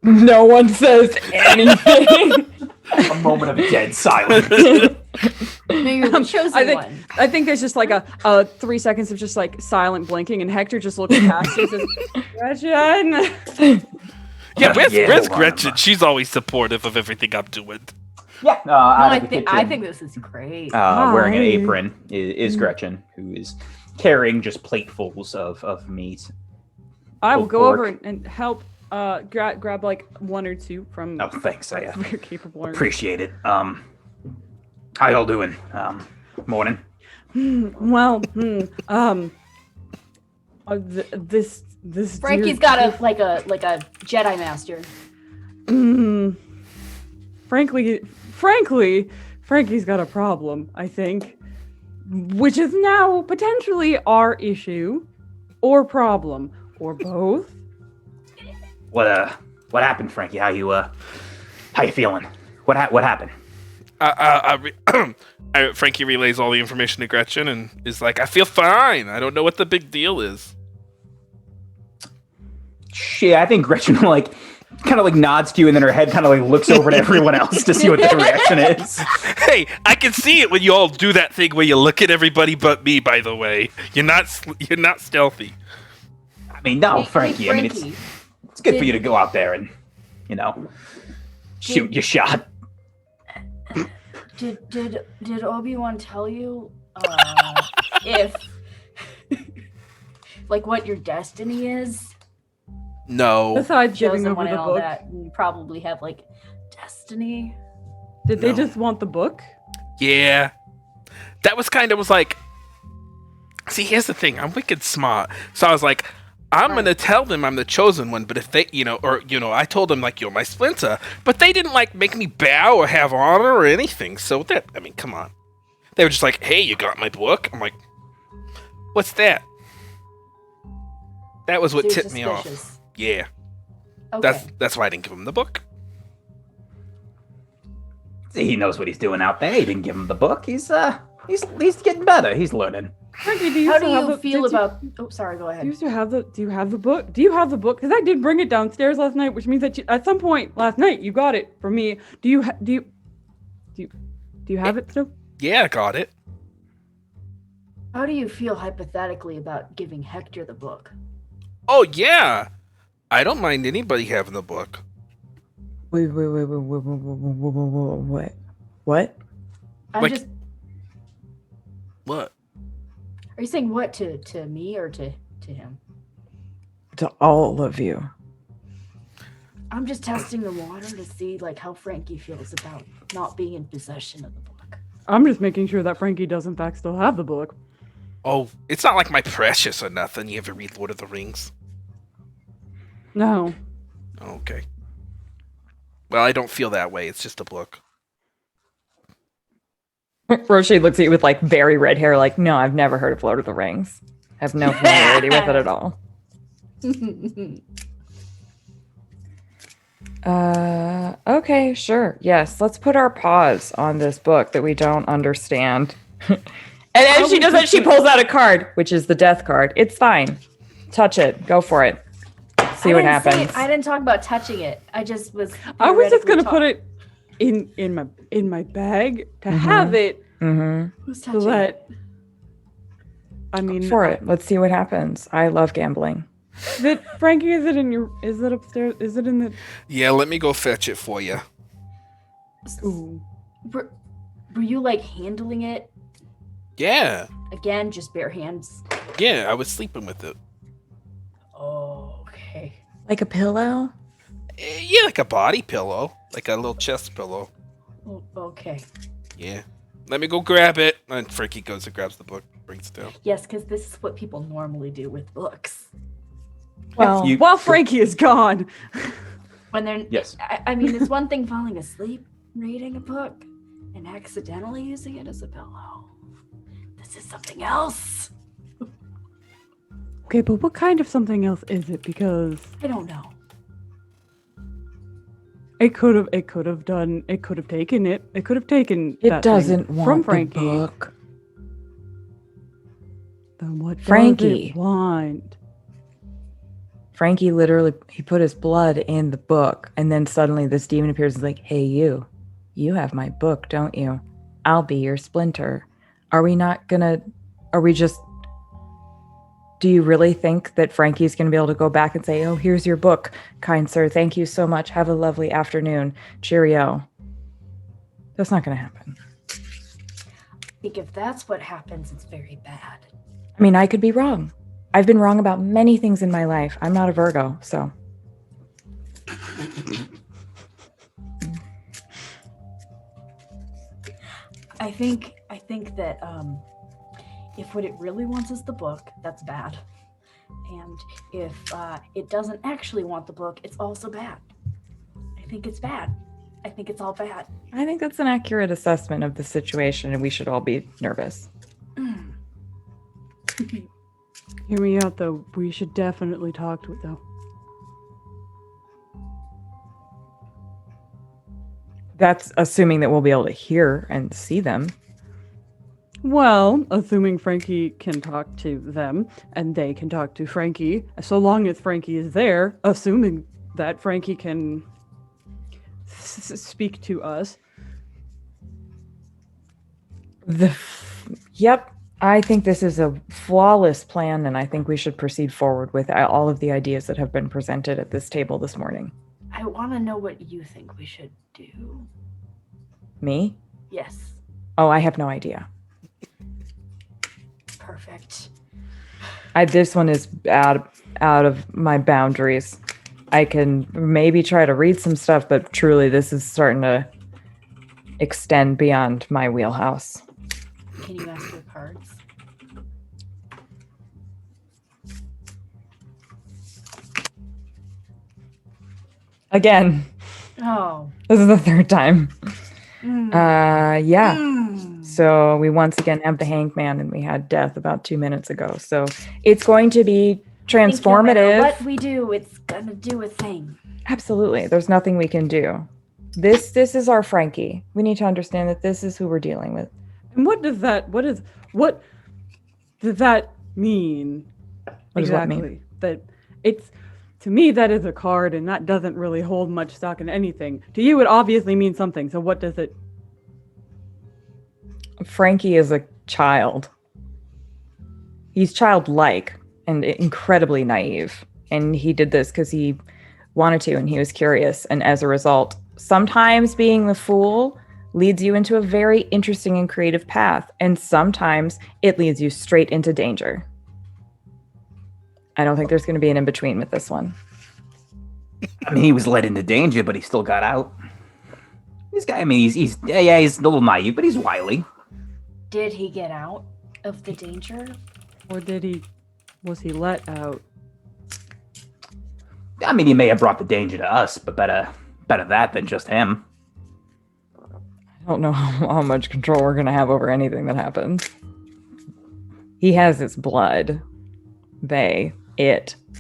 No one says anything. A moment of dead silence. No, you're the chosen one. I think there's just like a 3 seconds of just like silent blinking, and Hector just looks past you and says, Gretchen. Yeah, where's hold on, Gretchen? She's always supportive of everything I'm doing. Yeah, No, out I of the think kitchen, this is great. wearing an Hi. apron is Gretchen, who is carrying just platefuls of meat. I will Pulled go over pork. and help grab like one or two from Oh, thanks. I your capable earners. appreciate it. How y'all doing? Morning. This Frankie's got a Jedi master. Frankly, Frankie's got a problem, I think, which is now potentially our issue, or problem, or both. What happened, Frankie? How you feeling? What happened? Frankie relays all the information to Gretchen and is like, I feel fine. I don't know what the big deal is. Shit, I think Gretchen kind of nods to you, and then her head kind of looks over to everyone else to see what their reaction is. Hey, I can see it when you all do that thing where you look at everybody but me. By the way, you're not stealthy. I mean, no, Hey, Frankie. hey, I mean, Frankie. it's good for you to go out there and shoot your shot. Did Obi-Wan tell you if what your destiny is? No. Besides giving Chosen over one the and all book, that, you probably have destiny. did they No. just want the book? Yeah. That was like. See, here's the thing. I'm wicked smart. So I was like, I'm going to tell them I'm the chosen one, but if they, I told them, you're my splinter, but they didn't, make me bow or have honor or anything. So come on. They were just like, hey, you got my book? I'm like, what's that? That was what So you're tipped me off. suspicious. Yeah. Okay. That's why I didn't give him the book. See, he knows what he's doing out there. He didn't give him the book. He's getting better. He's learning. Frankie, do you How still do have you the, feel did you- about? Oh, sorry. Go Do ahead. you still have the? Do you have the book? Do you have the book? Because I did bring it downstairs last night, which means that at some point last night you got it from me. Do you have it still? Yeah, I got it. How do you feel hypothetically about giving Hector the book? Oh, yeah. I don't mind anybody having the book. Wait. What? I'm Like- just. What? Are you saying what to me or to him? To all of you. I'm just testing the water to see how Frankie feels about not being in possession of the book. I'm just making sure that Frankie does in fact still have the book. Oh, it's not like my precious or nothing. You ever read Lord of the Rings? No. Okay. Well, I don't feel that way. It's just a book. Roshi looks at you with very red hair, no, I've never heard of Lord of the Rings. I have no familiarity with it at all. Okay, sure. Yes, let's put our paws on this book that we don't understand. And as she does that, she pulls out a card, which is the death card. It's fine. Touch it. Go for it. See what happens. I didn't talk about touching it. I just was. I was just gonna put theoretically it in my bag to have it Mm-hmm. Who's so touching that. it? I mean, For it. Let's see what happens. I love gambling. Frankie, is it upstairs? Is it in the? Yeah, let me go fetch it for you. Ooh. Were you handling it Yeah. again? Just bare hands. Yeah, I was sleeping with it. Oh, okay. Like a pillow? Yeah, like a body pillow. Like a little chest pillow. Oh, okay. Yeah. Let me go grab it. And Frankie goes and grabs the book, brings it down. Yes, because this is what people normally do with books. Well, You- While Frankie is gone. When they're Yes. I mean, it's one thing falling asleep reading a book and accidentally using it as a pillow. This is something else. Okay, but what kind of something else is it? Because I don't know. it could have taken it. It could have taken It that doesn't thing want from the Frankie. book. Then what does Frankie. it want? Frankie literally, he put his blood in the book, and then suddenly this demon appears and is like, hey, you have my book, don't you? I'll be your splinter. Are we just, do you really think that Frankie's going to be able to go back and say, oh, here's your book, kind sir, thank you so much, have a lovely afternoon, cheerio? That's not going to happen. I think if that's what happens, it's very bad. I mean, I could be wrong. I've been wrong about many things in my life. I'm not a Virgo, so. I think that if what it really wants is the book, that's bad. And if it doesn't actually want the book, it's also bad. I think it's bad. I think it's all bad. I think that's an accurate assessment of the situation, and we should all be nervous. Hear me out, though. We should definitely talk to it, though. That's assuming that we'll be able to hear and see them. Well, assuming Frankie can talk to them, and they can talk to Frankie, so long as Frankie is there, assuming that Frankie can speak to us. Yep, I think this is a flawless plan, and I think we should proceed forward with all of the ideas that have been presented at this table this morning. I want to know what you think we should do. Me? Yes. Oh, I have no idea. Perfect. This one is out of my boundaries. I can maybe try to read some stuff, but truly this is starting to extend beyond my wheelhouse. Can you ask your cards? Again, Oh. this is the third time. Mm. Yeah. Mm. So we once again have the hangman, and we had death about 2 minutes ago. So it's going to be I think no matter transformative. what we do, it's gonna do a thing. Absolutely. There's nothing we can do. This is our Frankie. We need to understand that this is who we're dealing with. And what does that mean? What does what exactly? mean? That it's, to me, that is a card, and that doesn't really hold much stock in anything. To you, it obviously means something. So what does it? Frankie is a child. He's childlike and incredibly naive. And he did this because he wanted to, and he was curious. And as a result, sometimes being the fool leads you into a very interesting and creative path. And sometimes it leads you straight into danger. I don't think there's going to be an in-between with this one. I mean, he was led into danger, but he still got out. This guy, I mean, he's a little naive, but he's wily. Did he get out of the danger? Or was he let out? I mean, he may have brought the danger to us, but better that than just him. I don't know how much control we're going to have over anything that happens. He has his blood.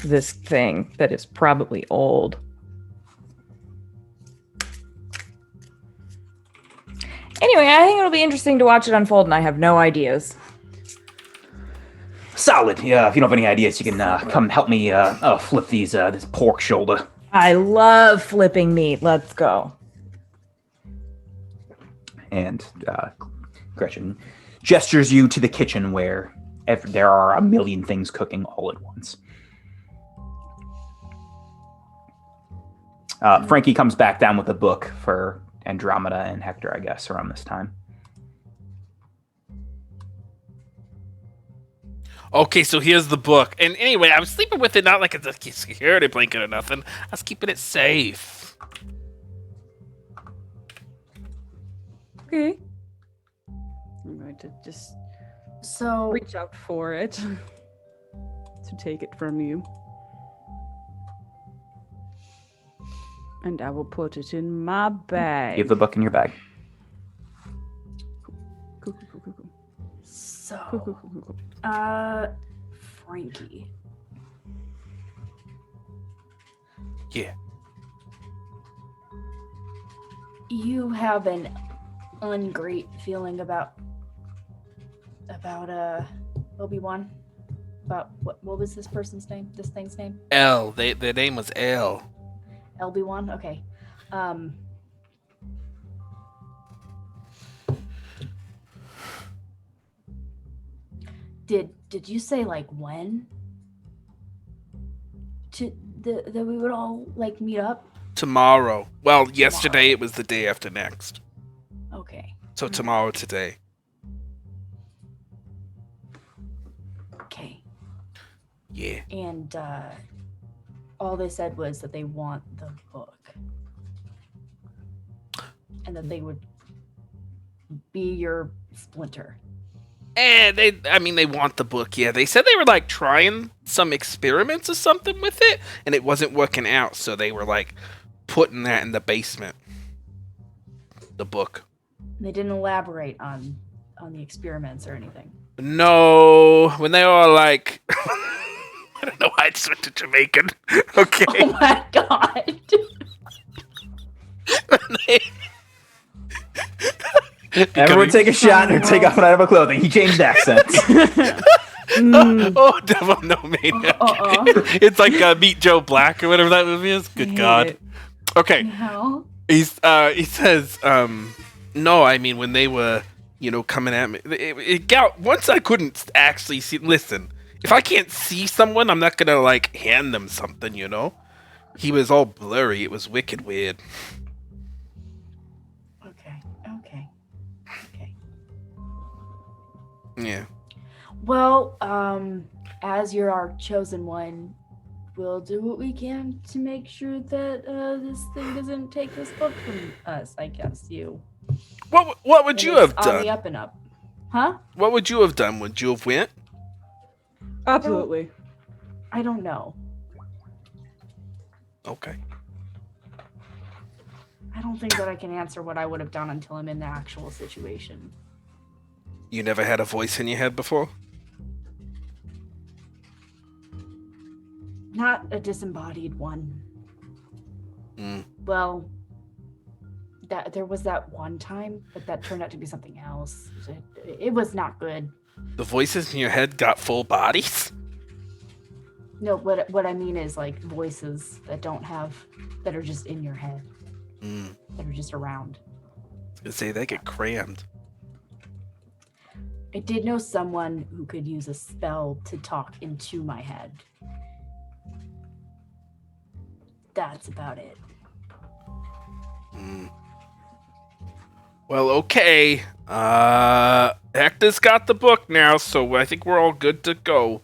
This thing that is probably old. Anyway, I think it'll be interesting to watch it unfold, and I have no ideas. Solid. Yeah, if you don't have any ideas, you can come help me flip this pork shoulder. I love flipping meat. Let's go. And Gretchen gestures you to the kitchen where there are a million things cooking all at once. Frankie comes back down with a book for Andromeda and Hector, I guess, around this time. Okay, so here's the book. And anyway, I was sleeping with it not like it's a security blanket or nothing. I was keeping it safe. Okay. I'm going to just So reach out for it to take it from you. And I will put it in my bag. You have the book in your bag. Cool. Frankie, Yeah. You have an ungreat feeling about Obi-Wan. About what was this person's name? This thing's name? L. Their name was L. Obi-Wan. Okay. Did you say like when? That we would all like meet up? Tomorrow. Well, yesterday it was the day after next. Okay. So tomorrow today. Okay. Yeah. And all they said was that they want the book. And that they would be your splinter. They want the book, yeah. They said they were, like, trying some experiments or something with it, and it wasn't working out, so they were, like, putting that in the basement. The book. They didn't elaborate on the experiments or anything. No, when they were, like... I don't know why I just went to Jamaican. Okay. Oh my god. Everyone take a shot or take off whatever clothing. He changed accents. Oh, Devil No Maniac. It's like Meet Joe Black or whatever that movie is. Good God. it. Okay. No. He says, no, I mean, when they were, coming at me, it got, once I couldn't actually see, listen, if I can't see someone, I'm not gonna, like, hand them something, He was all blurry. It was wicked weird. Okay. Yeah. Well, as you're our chosen one, we'll do what we can to make sure that this thing doesn't take this book from us. I guess you. What would you have And it's on the done? up and up, huh? What would you have done? Would you have went? Absolutely. I don't know. Okay. I don't think that I can answer what I would have done until I'm in the actual situation. You never had a voice in your head before? Not a disembodied one. Mm. Well, there was that one time, but that turned out to be something else. It was not good. The voices in your head got full bodies? No, what I mean is like voices that are just in your head, that are just around. I was gonna say they get crammed. I did know someone who could use a spell to talk into my head. That's about it. Well, okay. Hector's got the book now, so I think we're all good to go.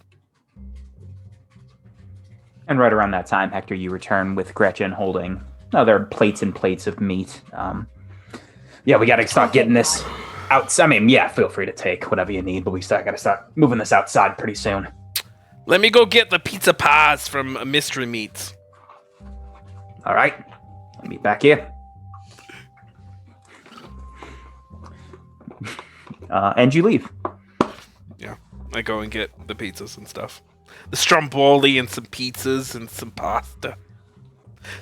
And right around that time, Hector, you return with Gretchen holding other plates and plates of meat. Yeah, we got to start getting this out. I mean, yeah, feel free to take whatever you need, but we got to start moving this outside pretty soon. Let me go get the pizza pies from Mystery Meats. All right, I'll meet back here. And you leave. Yeah, I go and get the pizzas and stuff. The stromboli and some pizzas and some pasta.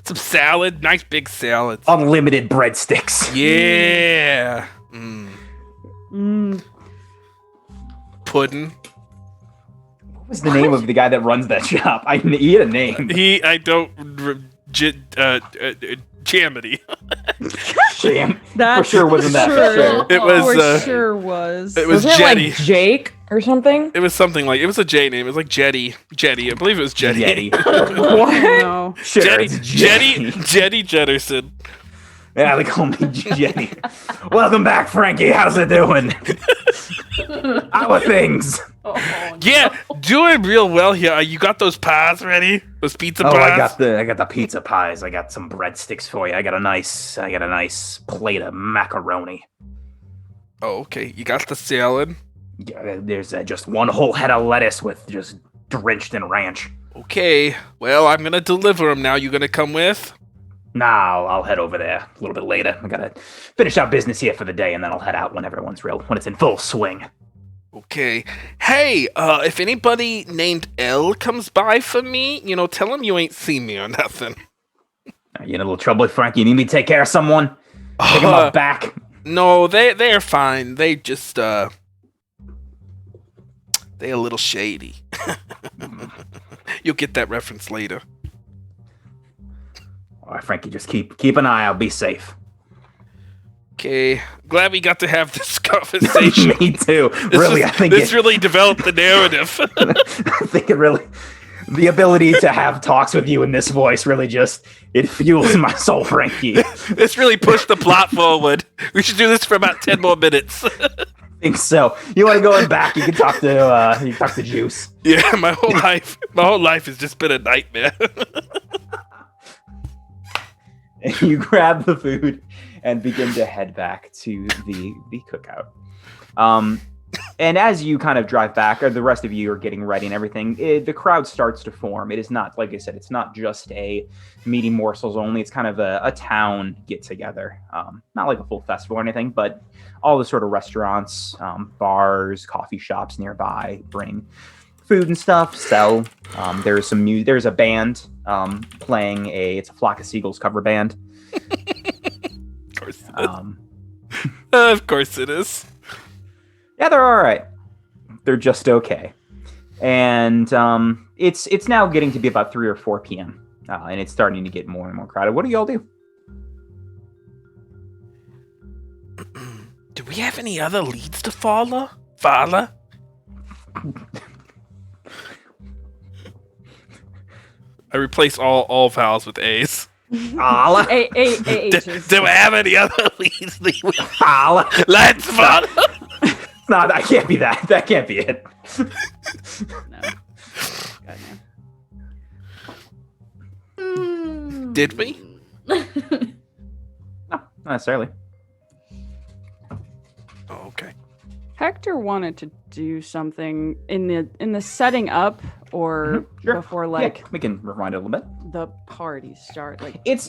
Some salad, nice big salads. Unlimited breadsticks. Yeah. Pudding. What was the name of the guy that runs that shop? He had a name. Jamity. Shame. That For sure wasn't that. For sure. It was. For sure was. It was Wasn't it Jetty. like Jake or something? It was something like, it was a J name. It was like Jetty. I believe it was Jetty. What? No. Sure, Jetty. it's Jetty Jetterson. Yeah, they call me Jetty. Welcome back, Frankie. How's it doing? How are things? Yeah, doing real well here. You got those pies ready? Those pizza pies? I got the pizza pies. I got some breadsticks for you. I got a nice plate of macaroni. Oh, okay. You got the salad? Yeah, there's just one whole head of lettuce with just drenched in ranch. Okay. Well, I'm gonna deliver them now. You gonna come with? Nah, I'll head over there a little bit later. I gotta finish out business here for the day, and then I'll head out when when it's in full swing. Okay. Hey, if anybody named L comes by for me, tell him you ain't seen me or nothing. Are you in a little trouble, Frankie? You need me to take care of someone? Take him up back. No, they're fine. They just they're a little shady. You'll get that reference later. All right, Frankie, just keep an eye out. Be safe. Okay, glad we got to have this conversation. Me too. Really, I think this really developed the narrative. I think it really, the ability to have talks with you in this voice really just, it fuels my soul, Frankie. This really pushed the plot forward. We should do this for about 10 more minutes. I think so. You want to go in back? You can talk to Juice. Yeah, my whole life has just been a nightmare. And you grab the food and begin to head back to the cookout. And as you kind of drive back, or the rest of you are getting ready and everything, the crowd starts to form. It is not, like I said, it's not just a meaty morsels only. It's kind of a town get together. Not like a full festival or anything, but all the sort of restaurants, bars, coffee shops nearby bring food and stuff, sell. There's some music. There's a band playing it's a Flock of Seagulls cover band. Of course it is. Yeah, they're all right. They're just okay. And it's now getting to be about 3 or 4 p.m. And it's starting to get more and more crowded. What do y'all do? Do we have any other leads to follow? I replace all vowels with A's. Holla. A H's. Do we have any other leads? Holla. Let's follow. No, that can't be that. That can't be it. No. God, no. Did we? No, not necessarily. Oh, okay. Hector wanted to do something in the setting up or Sure. before Yeah, like we can rewind it a little bit. the party start. Like It's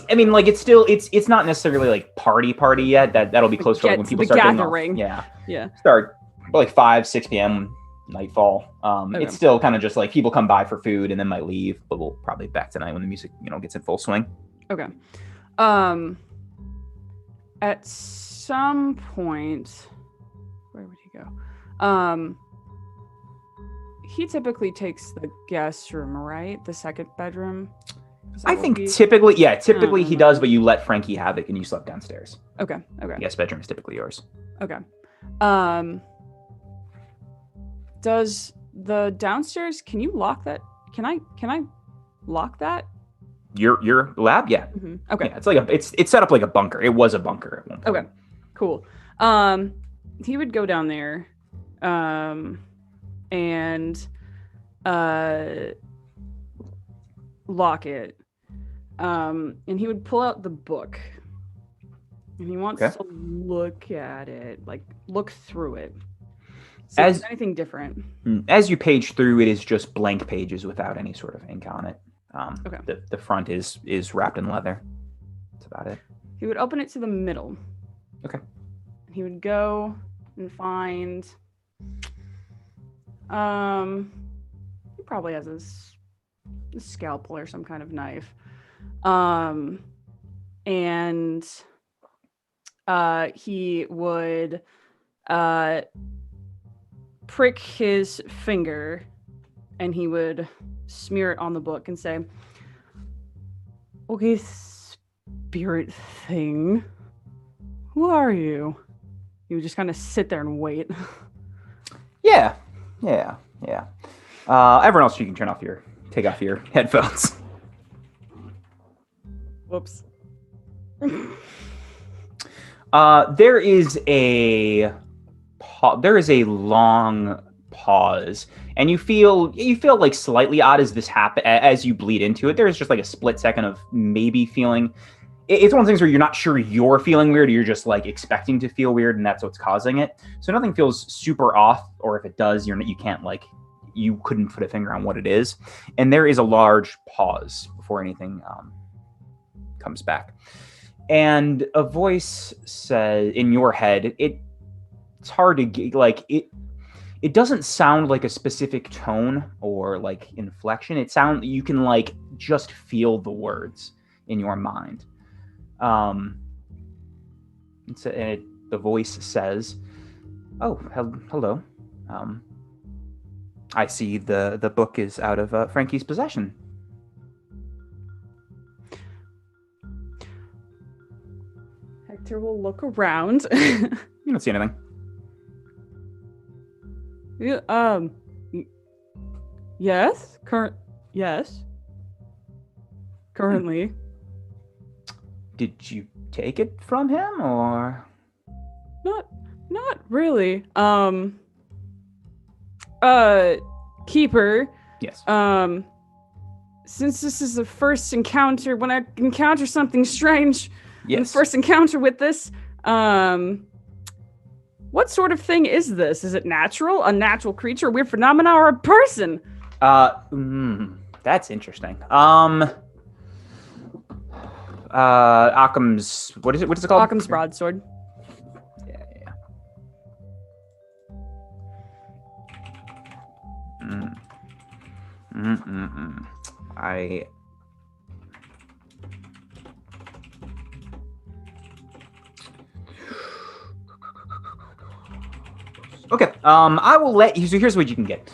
not necessarily like party yet. That'll be closer to like when people the start getting gathering. off. Yeah. yeah. Start like 5, 6 p.m. nightfall. Okay. It's still kind of just like people come by for food and then might leave, but we'll probably back tonight when the music, gets in full swing. Okay. At some point, where would he go? He typically takes the guest room, right? The second bedroom. Is that I what think he- typically he does, but you let Frankie have it and you slept downstairs. Okay. The guest bedroom is typically yours. Okay. Does the downstairs? Can you lock that? Can I lock that? Your lab, yeah. Mm-hmm. Okay. Yeah, it's like it's set up like a bunker. It was a bunker at one point. Okay. Cool. He would go down there, and lock it. And he would pull out the book, and he wants to look at it, like look through it. See if there's anything different. As you page through, it is just blank pages without any sort of ink on it. Okay. The front is wrapped in leather. That's about it. He would open it to the middle. Okay. He would go and find. He probably has a scalpel or some kind of knife. And he would prick his finger, and he would smear it on the book and say, "Okay, spirit thing, who are you?" He would just kind of sit there and wait. Yeah. Everyone else, you can take off your headphones. Whoops. There is a long pause, and you feel like slightly odd as this as you bleed into it. There's just like a split second of maybe feeling. It's one of those things where you're not sure you're feeling weird. You're just like expecting to feel weird, and that's what's causing it. So nothing feels super off, or if it does, you couldn't put a finger on what it is. And there is a large pause before anything comes back. And a voice says in your head, it's hard to get, like, it doesn't sound like a specific tone or like inflection. You can like just feel the words in your mind. The voice says, "Oh, hello. I see the book is out of Frankie's possession." Hector will look around. You don't see anything. Yes. Yes. Currently. Did you take it from him, or? Not really. Keeper. Yes. Since this is the first encounter, when I encounter something strange, Yes. the first encounter with this, what sort of thing is this? Is it natural, a natural creature, a weird phenomena, or a person? That's interesting. Occam's, what is it? What is it called? Occam's broadsword. Yeah. Okay. I will let you. So here's what you can get.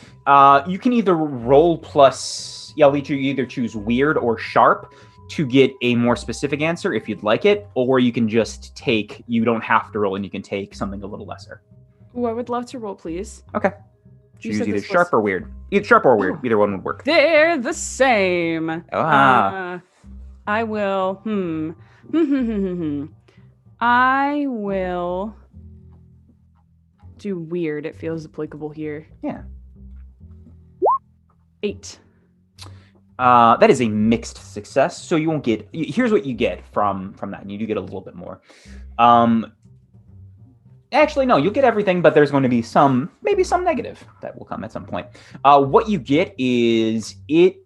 You can either roll plus. Yeah, I'll let you either choose weird or sharp to get a more specific answer if you'd like it, or you can just take. You don't have to roll, and you can take something a little lesser. Ooh, I would love to roll, please. Okay. You Choose said either this sharp was- or weird. Either sharp or weird. Oh. Either one would work. They're the same. Ah. I will. I will do weird. It feels applicable here. Yeah. 8. That is a mixed success, so you won't get. Here's what you get from that, and you do get a little bit more. Actually, no, you'll get everything, but there's going to be maybe some negative that will come at some point. What you get is it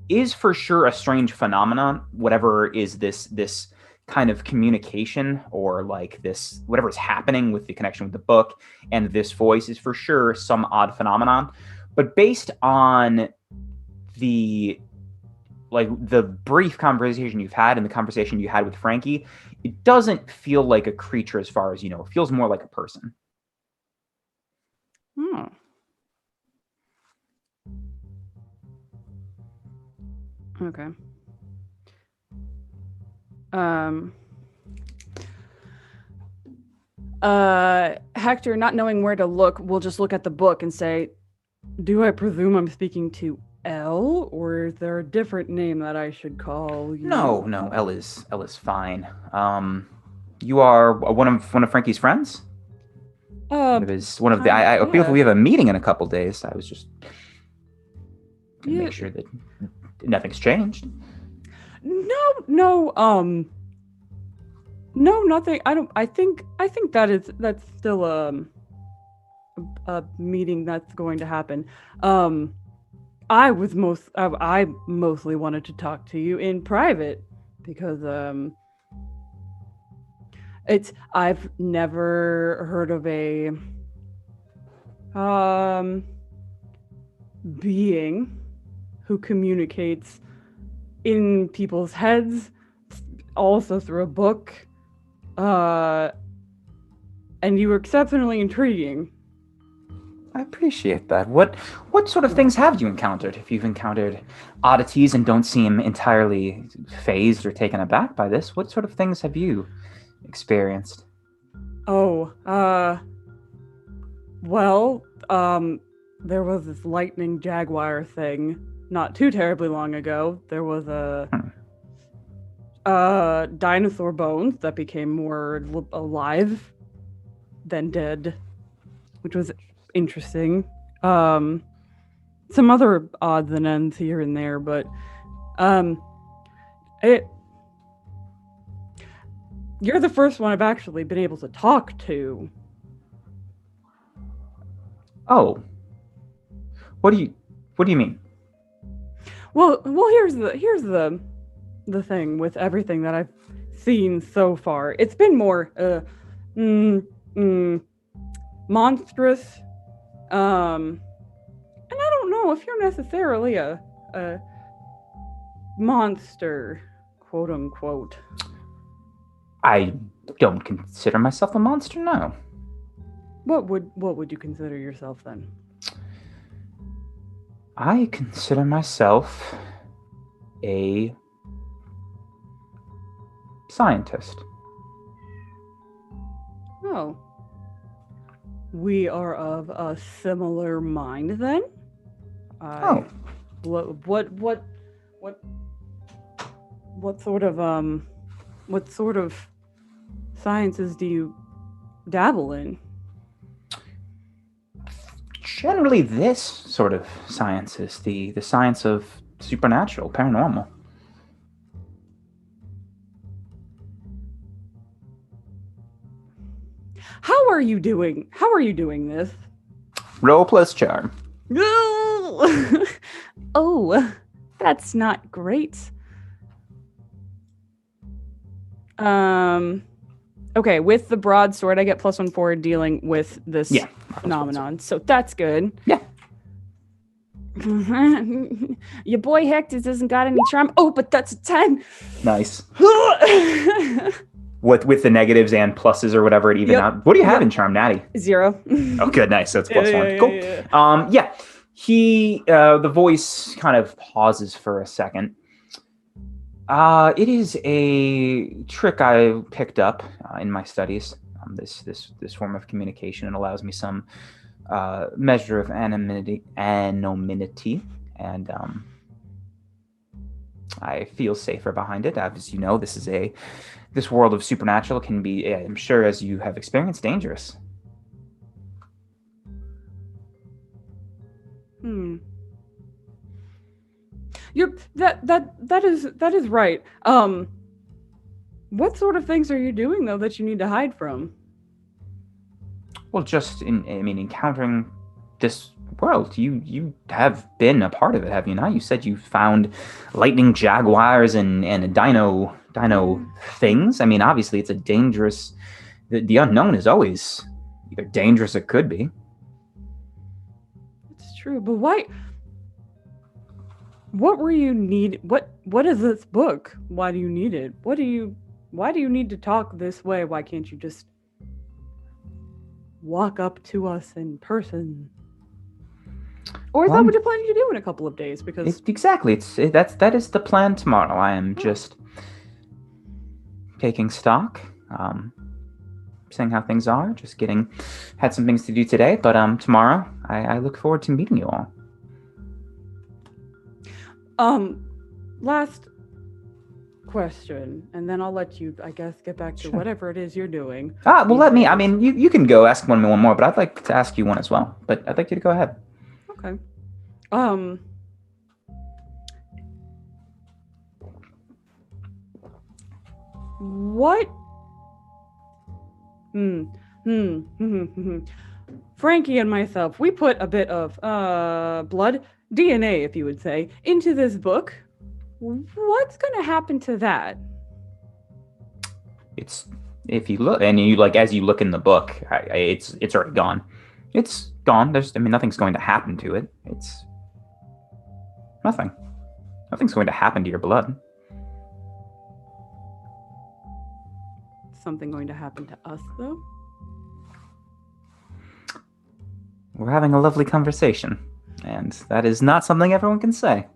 is for sure a strange phenomenon. Whatever is this kind of communication, or like this whatever is happening with the connection with the book and this voice is for sure some odd phenomenon. But based on the brief conversation you've had and the conversation you had with Frankie, it doesn't feel like a creature as far as you know. It feels more like a person. Okay. Hector, not knowing where to look, will just look at the book and say, "Do I presume I'm speaking to L, or is there a different name that I should call you?" No, L is fine. You are one of Frankie's friends. I believe we have a meeting in a couple days. I was just gonna make sure that nothing's changed. No, nothing. I think that's still a meeting that's going to happen. I mostly wanted to talk to you in private because I've never heard of a being who communicates in people's heads, also through a book, and you were exceptionally intriguing. I appreciate that. What sort of things have you encountered? If you've encountered oddities and don't seem entirely fazed or taken aback by this, what sort of things have you experienced? There was this lightning jaguar thing not too terribly long ago. There was a dinosaur bones that became more alive than dead, which was interesting. Some other odds and ends here and there, but you're the first one I've actually been able to talk to. Oh. What do you mean? Well, here's the thing with everything that I've seen so far. It's been more monstrous. And I don't know if you're necessarily a monster, quote unquote? I don't consider myself a monster, no. What would you consider yourself then? I consider myself a scientist. Oh. We are of a similar mind then? Oh. What sort of sciences do you dabble in? Generally, this sort of science is the science of supernatural, paranormal. How are you doing this? Roll plus charm. Oh, that's not great. Okay, with the broadsword, I get +1 for dealing with this phenomenon, so that's good. Yeah. Your boy Hector doesn't got any charm. Oh, but that's a 10. Nice. With the negatives and pluses or whatever it even out. What do you have in charm, Natty? 0. Oh, good, nice. So it's +1. Yeah, Cool. yeah. He the voice kind of pauses for a second. It is a trick I picked up in my studies. This form of communication. It allows me some measure of anonymity, and I feel safer behind it. As you know, this world of supernatural can be, I'm sure, as you have experienced, dangerous. That is right. What sort of things are you doing though that you need to hide from? Well, just encountering this world. You have been a part of it, have you not? You said you found lightning jaguars and dino things. I mean, obviously it's a dangerous. The unknown is always either dangerous or could be. It's true, but why? What were you need? What is this book? Why do you need it? Why do you need to talk this way? Why can't you just walk up to us in person? Or is that what you're planning to do in a couple of days? Because exactly, that is the plan tomorrow. I am just taking stock, seeing how things are. Just had some things to do today, but tomorrow I look forward to meeting you all. Last question, and then I'll let you, I guess, get back to whatever it is you're doing. You can go ask one more, but I'd like to ask you one as well. But I'd like you to go ahead. Okay. What? Frankie and myself, we put a bit of blood, DNA, if you would say, into this book. What's going to happen to that? If you look, and as you look in the book, it's already gone. It's gone. Nothing's going to happen to it. It's nothing. Nothing's going to happen to your blood. Something going to happen to us, though? We're having a lovely conversation, and that is not something everyone can say.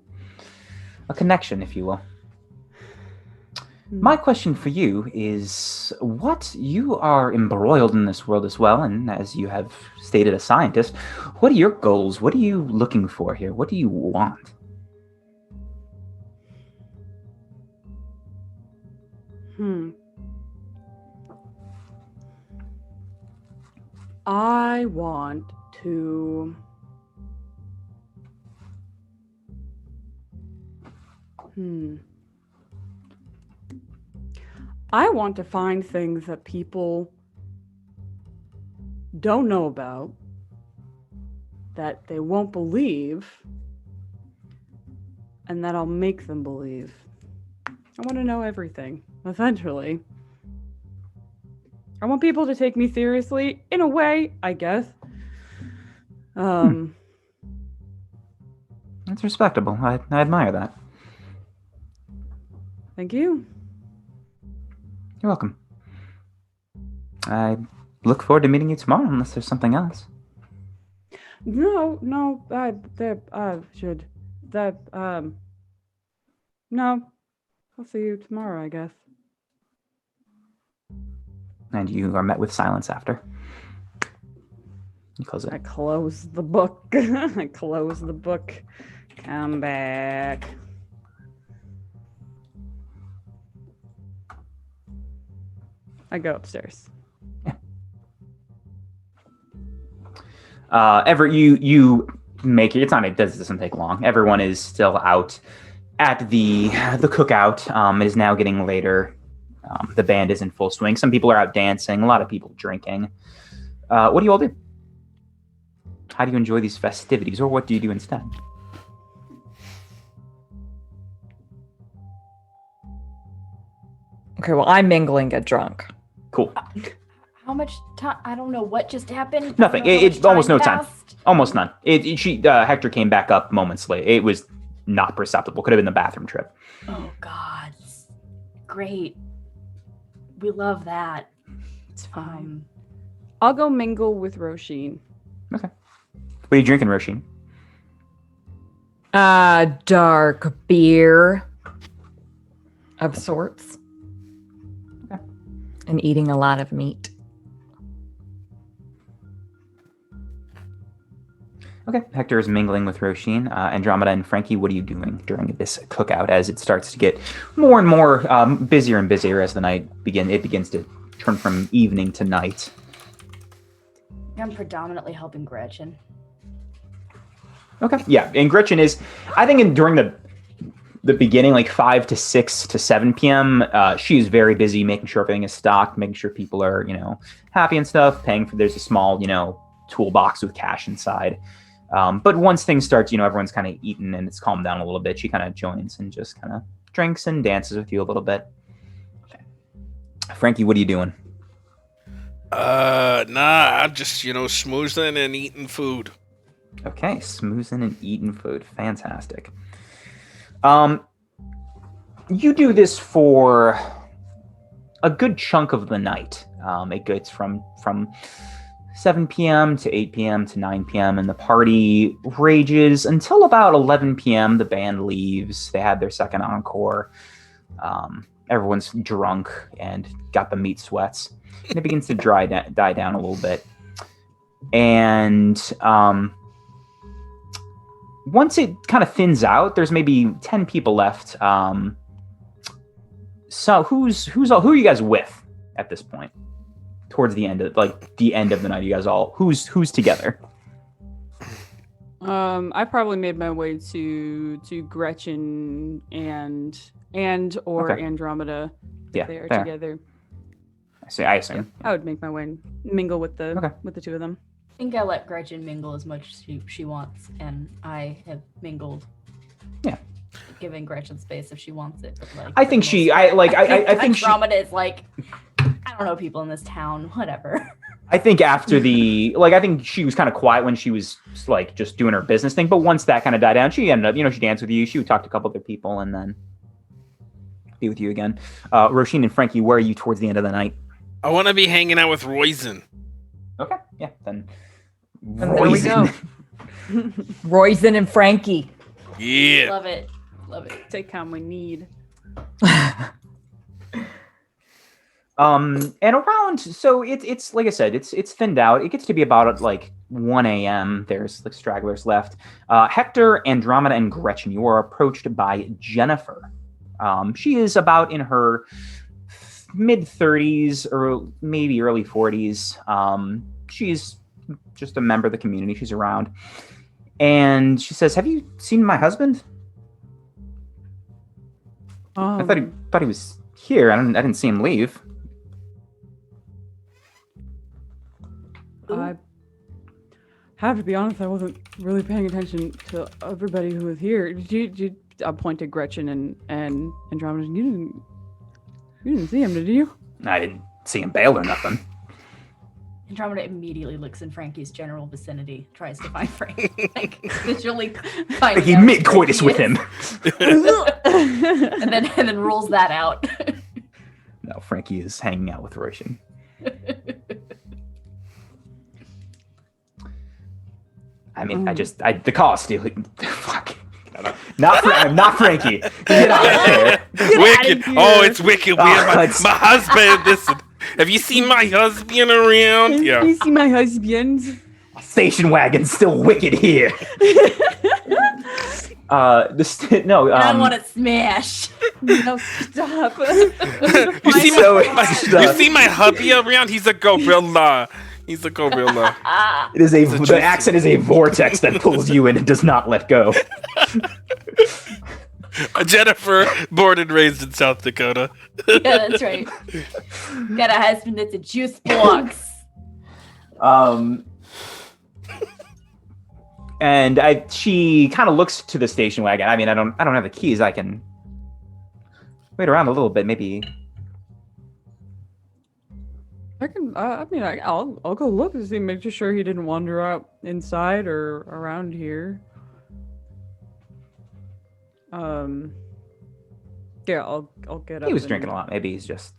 A connection, if you will. My question for you is, you are embroiled in this world as well, and as you have stated, a scientist, what are your goals? What are you looking for here? What do you want? I want to... I want to find things that people don't know about, that they won't believe, and that I'll make them believe. I want to know everything, essentially. I want people to take me seriously, in a way, I guess. That's respectable. I admire that. Thank you. You're welcome. I look forward to meeting you tomorrow, unless there's something else. No, I'll see you tomorrow, I guess. And you are met with silence after. You close I it. close the book. I close the book. Come back. I go upstairs. You make it. It doesn't take long. Everyone is still out at the cookout. It is now getting later. The band is in full swing. Some people are out dancing. A lot of people drinking. What do you all do? How do you enjoy these festivities, or what do you do instead? Okay, well, I mingle and get drunk. Cool. How much time? I don't know what just happened. Nothing. It's almost no time. Almost none. Hector came back up moments late. It was not perceptible. Could have been the bathroom trip. Oh God, great. We love that. It's fine. I'll go mingle with Roisin. Okay. What are you drinking, Roisin? Dark beer of sorts. Okay. And eating a lot of meat. Okay. Hector is mingling with Roisin. Andromeda and Frankie, what are you doing during this cookout as it starts to get more and more busier and busier as the night begins to turn from evening to night? I'm predominantly helping Gretchen. Okay. Yeah. And Gretchen is, I think during the beginning, like 5 to 6 to 7 p.m., she is very busy making sure everything is stocked, making sure people are, happy and stuff, paying for, there's a small, toolbox with cash inside. But once things start, everyone's kind of eaten and it's calmed down a little bit, she kind of joins and just kind of drinks and dances with you a little bit. Okay. Frankie, what are you doing? I'm just, smoozing and eating food. Okay, smoozing and eating food. Fantastic. You do this for a good chunk of the night. It gets from 7 p.m. to 8 p.m. to 9 p.m. and the party rages until about 11 p.m. The band leaves. They had their second encore. Everyone's drunk and got the meat sweats. And it begins to die down a little bit. And once it kind of thins out, there's maybe 10 people left. So who are you guys with at this point? Towards the end of the night, you guys all who's together? I probably made my way to Gretchen and Okay. Andromeda. Yeah, They are fair. together. I assume. I would make my way and mingle with the two of them. I think I let Gretchen mingle as much as she wants, and I have mingled. Yeah. Giving Gretchen space if she wants it. But I think I think she. Andromeda is like, I don't know people in this town. Whatever. I think after I think she was kind of quiet when she was like just doing her business thing. But once that kind of died down, she ended up, she danced with you. She would talk to a couple other people and then be with you again. Roisin and Frankie, where are you towards the end of the night? I want to be hanging out with Roisin. Okay, yeah, then. And there we go. Roisin and Frankie. Yeah. Love it. Love it. Take time we need. And around, so it's like I said, it's thinned out. It gets to be about like 1 a.m. There's like stragglers left. Hector, Andromeda, and Gretchen, you are approached by Jennifer. She is about in her mid 30s or maybe early 40s. She's just a member of the community. She's around, and she says, "Have you seen my husband? I thought he was here. I didn't see him leave." I have to be honest, I wasn't really paying attention to everybody who was here. Did you I pointed Gretchen and Andromeda. You didn't see him, did you? I didn't see him bail or nothing. Andromeda immediately looks in Frankie's general vicinity, tries to find Frank, like visually find Like he mid-coitus with him. and then rules that out. No, Frankie is hanging out with Roshin. I mean, the cost. Fuck. I'm not Frankie. Get out of here. Wicked. Oh, it's wicked weird. My husband. Listen, have you seen my husband around? Yeah. You see my husband? Station wagon's still wicked here. I want to smash. No, stop. You see my hubby around? He's a gorilla. He's a gorilla. The accent is a vortex that pulls you in and does not let go. Jennifer, born and raised in South Dakota. Yeah, that's right. Got a husband that's a juice box. And she kind of looks to the station wagon. I mean, I don't have the keys. I can wait around a little bit, maybe. I'll go look to see, make sure he didn't wander out inside or around here. Yeah, I'll get up. He was drinking a lot. Maybe he's just,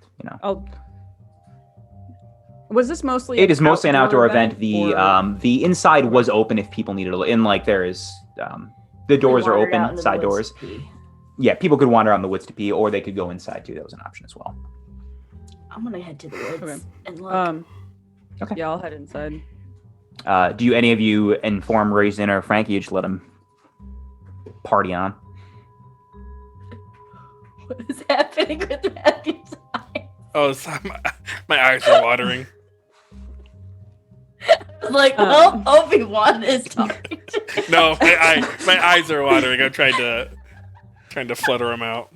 Was this mostly? It is mostly an outdoor event. The inside was open if people needed to. There is the doors are open, side doors. Yeah, people could wander out in the woods to pee, or they could go inside too. That was an option as well. I'm gonna head to the woods and look. Okay. Yeah, I'll head inside. Do any of you inform Raisin or Frankie? You just let him party on. What is happening with Matthew's eyes? Oh, sorry, my eyes are watering. Like, Obi-Wan is talking to me. No, my eyes are watering. I'm trying to flutter them out.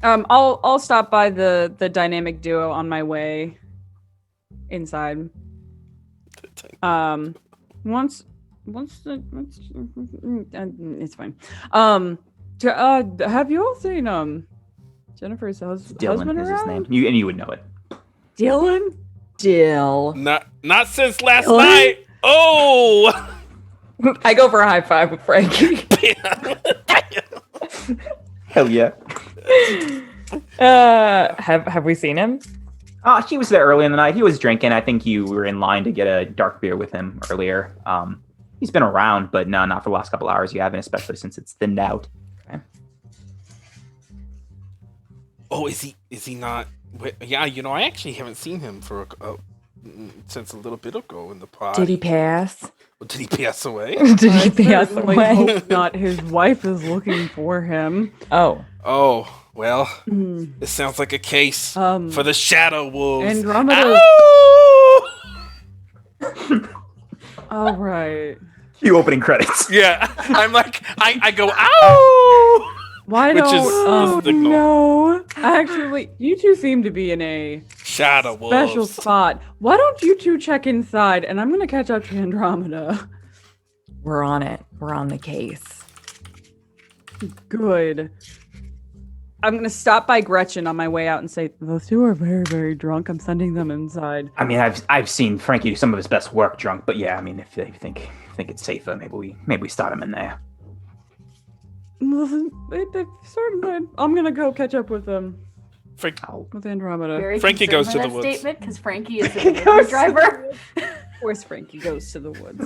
I'll stop by the dynamic duo on my way inside. Once it's fine. Have you all seen Jennifer's husband Dylan is around? his name. You would know it. Dylan? Not since last night. Oh. I go for a high five with Frankie. Hell yeah. Have we seen him? He was there early in the night. He was drinking. I think you were in line to get a dark beer with him earlier. He's been around, but no, not for the last couple hours. You haven't, especially since it's thinned out. Okay. Oh, is he not? Yeah, I actually haven't seen him for since a little bit ago in the pod. Did he pass? Did he pass away? Did he pass Certainly away? hope not. His wife is looking for him. Oh. Oh, well, this sounds like a case for the Shadow Wolves. Andromeda. All right. Cue opening credits. Yeah, I'm like, I go, ow! Why Which don't? is the signal. No. Actually, you two seem to be in a Shadow Wolves. special spot. Why don't you two check inside, and I'm gonna catch up to Andromeda. We're on it. We're on the case. Good. I'm gonna stop by Gretchen on my way out and say those two are very, very drunk. I'm sending them inside. I mean, I've seen Frankie do some of his best work drunk, but yeah, I mean, if they think it's safer, maybe we start him in there. Listen, certainly. I'm gonna go catch up with them. Frank- With Andromeda. Very Frankie concerned goes to by the that woods. statement because Frankie is the delivery driver. Of course, Frankie goes to the woods.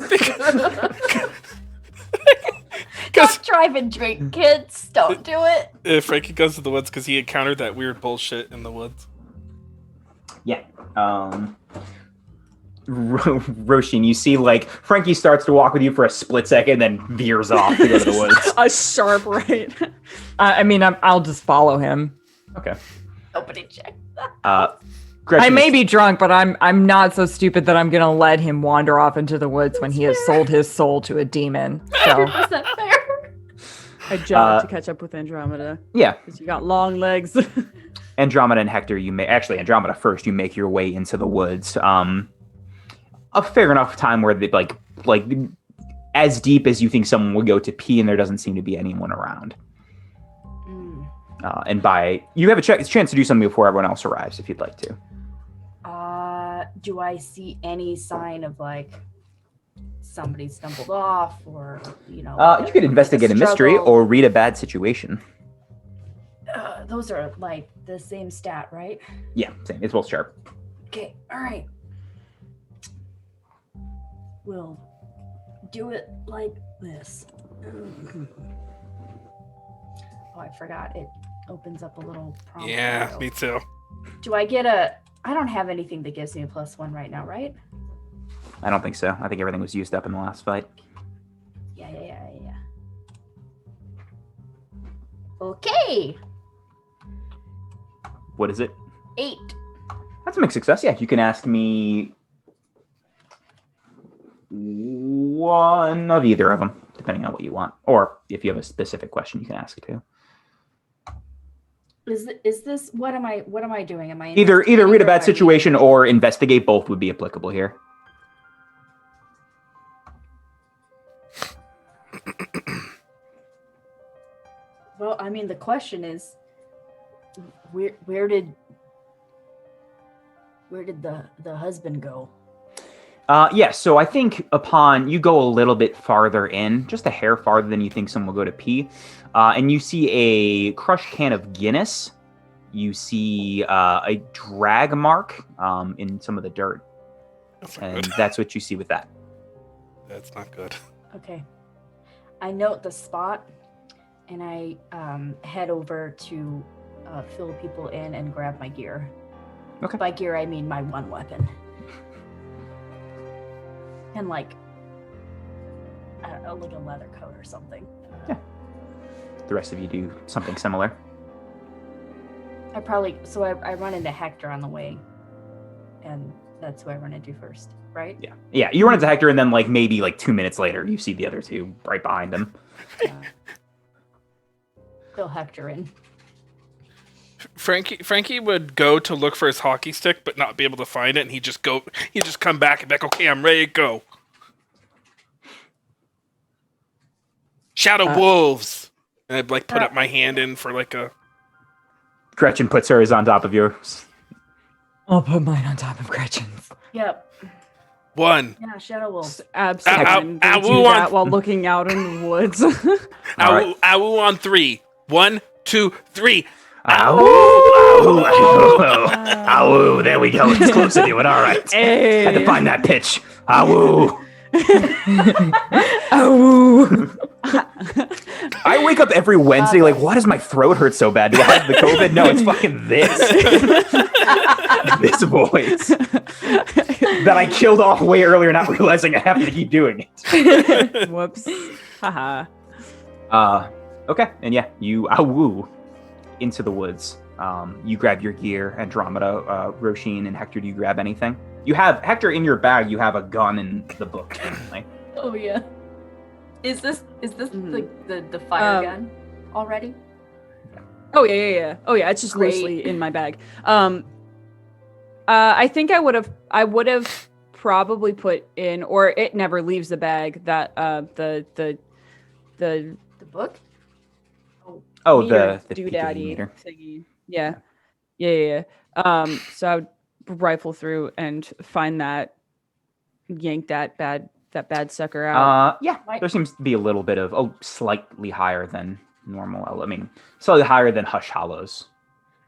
Don't drive and drink, kids. Don't do it. Frankie goes to the woods because he encountered that weird bullshit in the woods. Yeah. Roshin, you see, like, Frankie starts to walk with you for a split second, then veers off to go to the woods. A sharp right. I mean, I'll just follow him. Okay. Opening check. Gretchen I may be drunk, but I'm not so stupid that I'm gonna let him wander off into the woods when he has sold his soul to a demon. So 100% fair. I jog to catch up with Andromeda. Yeah. Because you got long legs. Andromeda and Hector, Andromeda first, you make your way into the woods. A fair enough time where they like as deep as you think someone would go to pee, and there doesn't seem to be anyone around. And you have a chance to do something before everyone else arrives if you'd like to. Do I see any sign of like somebody stumbled off or you could investigate a mystery struggle? or read a bad situation. those are like the same stat, right? Yeah, same. It's both sharp. Okay, all right. We'll do it like this. Oh, I forgot. It opens up a little prompt. Yeah, window. me too. Do I get a... I don't have anything that gives me a +1 right now, right? I don't think so. I think everything was used up in the last fight. Yeah. Okay. What is it? 8. That's a mixed success. Yeah, you can ask me one of either of them, depending on what you want. Or if you have a specific question, you can ask too. Is this what am I doing? Am I Either read a investigating bad or situation or investigate. Both would be applicable here. Well, I mean, the question is, where did the husband go? So I think upon you go a little bit farther in, just a hair farther than you think someone will go to pee, and you see a crushed can of Guinness. You see a drag mark in some of the dirt, That's not and good. that's what you see with that. That's not good. Okay. I note the spot, and I head over to fill people in and grab my gear. Okay. By gear, I mean my one weapon. And like, I don't know, like a leather coat or something. The rest of you do something similar. I run into Hector on the way, and that's who I run into first, right? Yeah. You run into Hector, and then maybe 2 minutes later, you see the other two right behind him. Fill Hector in. Frankie would go to look for his hockey stick, but not be able to find it, and he'd just come back and be like, okay, I'm ready to go. Shadow wolves, and I'd put up my hand in for a. Gretchen puts hers on top of yours. I'll put mine on top of Gretchen's. Yep. 1. Yeah, Shadow Wolves. Absolutely. Ow, They ow, do ow, that on- while looking out in the woods. All right. Ow on 3. 1, 2, 3. Ow! Ow! Ow! Ow! There we go. It's close to do it. All right. Hey. Had to find that pitch. Ow! Oh, I wake up every Wednesday why does my throat hurt so bad? Do I have the COVID? No, it's fucking this. This voice. That I killed off way earlier, not realizing I have to keep doing it. Whoops. Haha. Okay. And yeah, you woo into the woods. You grab your gear, Andromeda, Roshin, and Hector, do you grab anything? You have, Hector, in your bag, you have a gun and the book. Oh yeah. Is this Mhm. the fire gun already? Oh yeah. Oh yeah, it's just Great. loosely in my bag. I think I would have probably put in, or it never leaves the bag, that the The book? Oh, meter, the doodaddy meter. thingy. Yeah. So I would rifle through and find that, yank that bad sucker out. Yeah, Right. there seems to be a little bit of, slightly higher than normal. I mean, slightly higher than Hush Hallows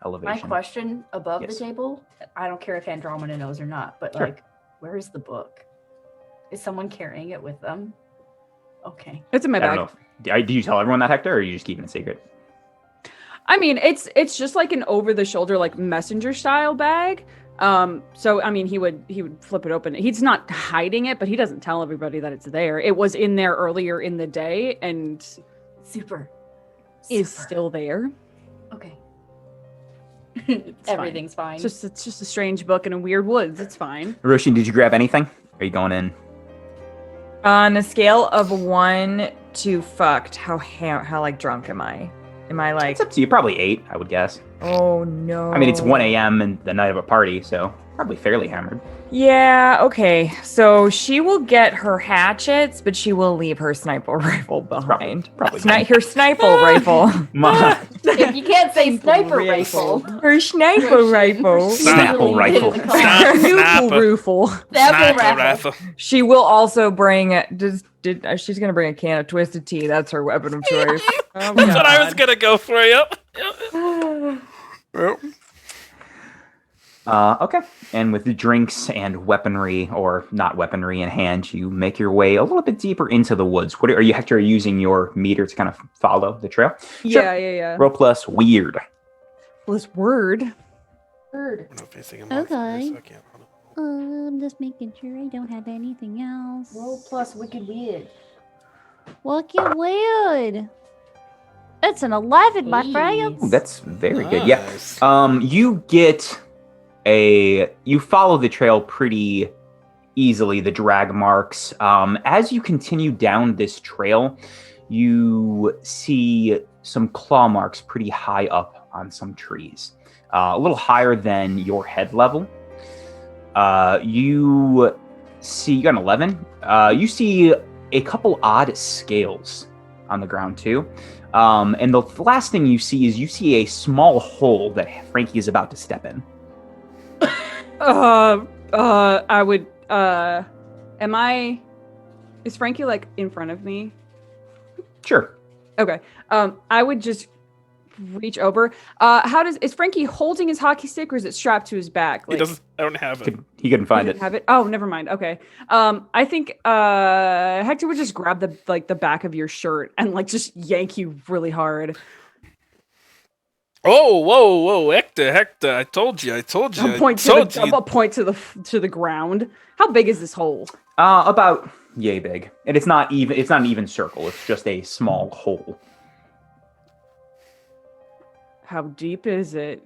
My elevation. question above Yes. the table, I don't care if Andromeda knows or not, but Sure. where is the book? Is someone carrying it with them? Okay. It's in my I bag. don't know. Do you tell everyone that, Hector, or are you just keeping it secret? I mean, it's just like an over the shoulder, messenger style bag. So I mean, he would flip it open. He's not hiding it, but he doesn't tell everybody that it's there. It was in there earlier in the day and Super. is Super. still there. Okay. It's fine. Everything's fine. It's just a strange book in a weird woods. It's fine. Roshin, did you grab anything? Are you going in? on a scale of 1 to fucked, how drunk am I? Am I It's up to you. Probably 8, I would guess. Oh no. I mean, it's 1 a.m. and the night of a party, so probably fairly hammered. Yeah, okay. So she will get her hatchets, but she will leave her sniper rifle behind. Probably. Her sniper rifle. Ma- if you can't say sniper rifle, Her sniper rifle. Snapple rifle. Noodle roofle. Snapple Snapple rifle. rifle. She will also bring. She's gonna bring a can of twisted tea. That's her weapon of choice. Oh, That's what I was God. gonna go for you. Well, Okay. And with the drinks and weaponry, or not weaponry in hand, you make your way a little bit deeper into the woods. What are you, Hector, using your meter to kind of follow the trail? Yeah. Roll plus weird. Plus word. Bird. we're not facing a monster, Okay. so I can't. Hold on. I'm just making sure I don't have anything else. Roll plus wicked weird. Look at weird. It's an 11, my friend. Ooh, that's very good. Yeah. Nice. You follow the trail pretty easily, the drag marks. As you continue down this trail, you see some claw marks pretty high up on some trees, a little higher than your head level. You got an 11. You see a couple odd scales on the ground too. And the last thing you see is a small hole that Frankie is about to step in. I would, is Frankie like in front of me? Sure. Okay. I would just reach over. Is Frankie holding his hockey stick or is it strapped to his back? He doesn't. I don't have it. He couldn't find You it. didn't have it? Oh, never mind. Okay. I think Hector would just grab the back of your shirt and like just yank you really hard. Oh, whoa, Hector! I told you. I'll point to the ground. How big is this hole? About yay big, and it's not an even circle. It's just a small hole. How deep is it?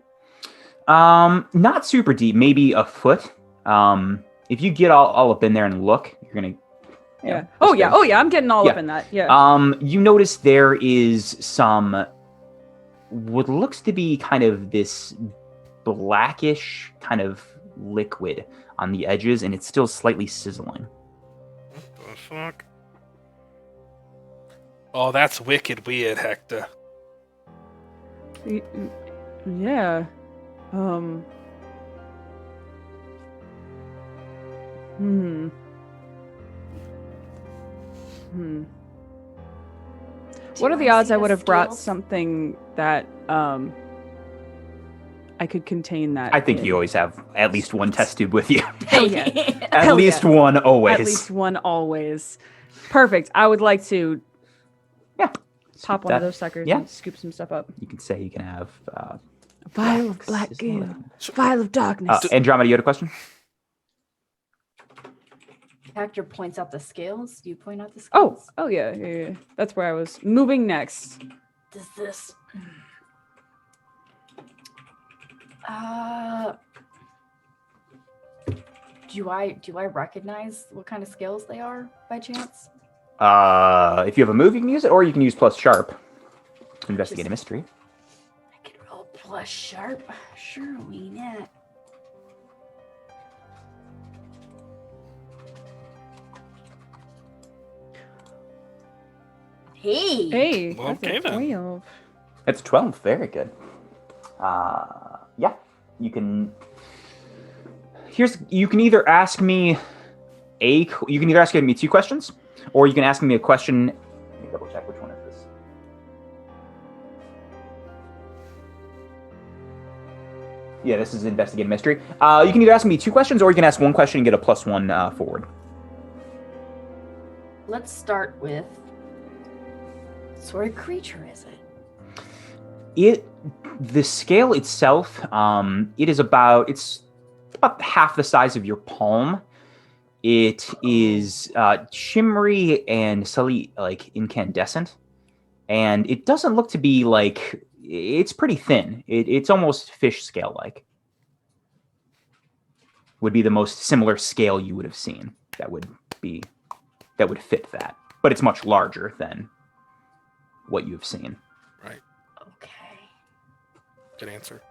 Not super deep. Maybe a foot. If you get all up in there and look, you're gonna. Yeah. Oh yeah. I'm getting all up in that. Yeah. You notice there is some what looks to be kind of this blackish kind of liquid on the edges, and it's still slightly sizzling. What the fuck? Oh, that's wicked weird, Hector. Yeah. What are the odds I would have brought something that I could contain that? I think you always have at least one test tube with you. Hell yeah. At least one always. At least one always. Perfect. I would like to pop one of those suckers and scoop some stuff up. You can say you can have A vial of black goo. Vial of darkness. Andromeda, you had a question? Hector points out the scales. Do you point out the scales? Oh yeah. That's where I was moving next. Does this? Do I recognize what kind of scales they are by chance? If you have a move, you can use it, or you can use plus sharp to investigate a mystery. I could roll plus sharp. Sure, we not. Hey. Okay, that's a then. 12. That's 12. Very good. Yeah, you can. You can either ask me two questions, or you can ask me a question. Let me double check which one is this. Yeah, this is investigate mystery. You can either ask me two questions, or you can ask one question and get a +1 forward. Let's start with what sort of creature is it? The scale itself, it's about half the size of your palm. It is shimmery and slightly like incandescent, and it doesn't look to be like. It's pretty thin. It's almost fish scale like. Would be the most similar scale you would have seen. That would fit that, but it's much larger than what you've seen. Right. Okay. Good answer.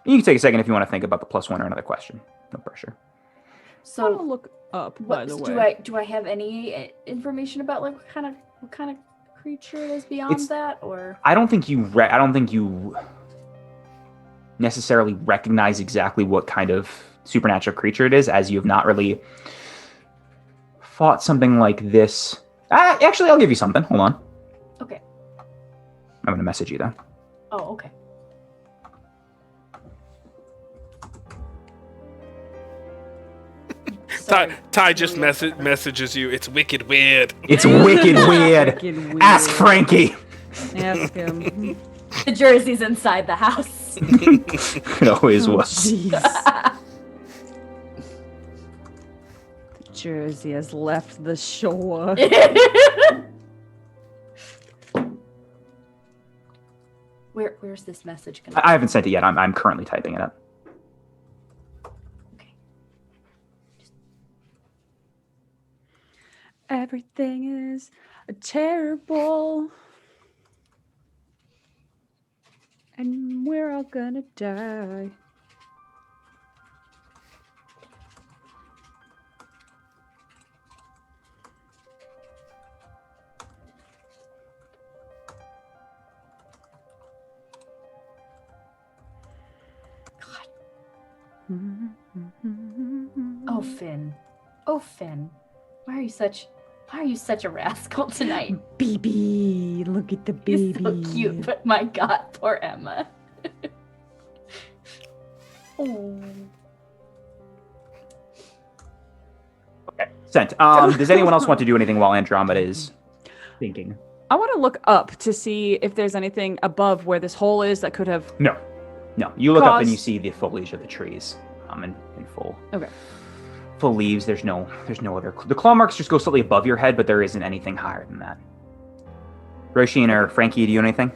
You can take a second if you want to think about the +1 or another question. No pressure. I'll So, look up, by the what way. do I have any information about like what kind of creature it is beyond that, or? I don't think you necessarily recognize exactly what kind of supernatural creature it is, as you have not really fought something like this. Actually, I'll give you something. Hold on. Okay. I'm gonna message you though. Oh, okay. Sorry. Ty just messages you. It's wicked weird. It's wicked weird. Wicked weird. Ask Frankie. Ask him. The jersey's inside the house. It always Oh, was. jeez. Jersey has left the shore. Where's this message gonna I haven't sent it yet. I'm currently typing it up. Okay. Everything is terrible. And we're all gonna die. Oh, Finn. Oh, Finn. Why are you such a rascal tonight? Baby, look at the baby. He's so cute, but my God, poor Emma. Oh. Okay, sent. Does anyone else want to do anything while Andromeda is thinking? I want to look up to see if there's anything above where this hole is that could have. No. You look up and Cause- you see the foliage of the trees, in full. Okay. Full leaves. There's no other. The claw marks just go slightly above your head, but there isn't anything higher than that. Roshin or Frankie, do you anything?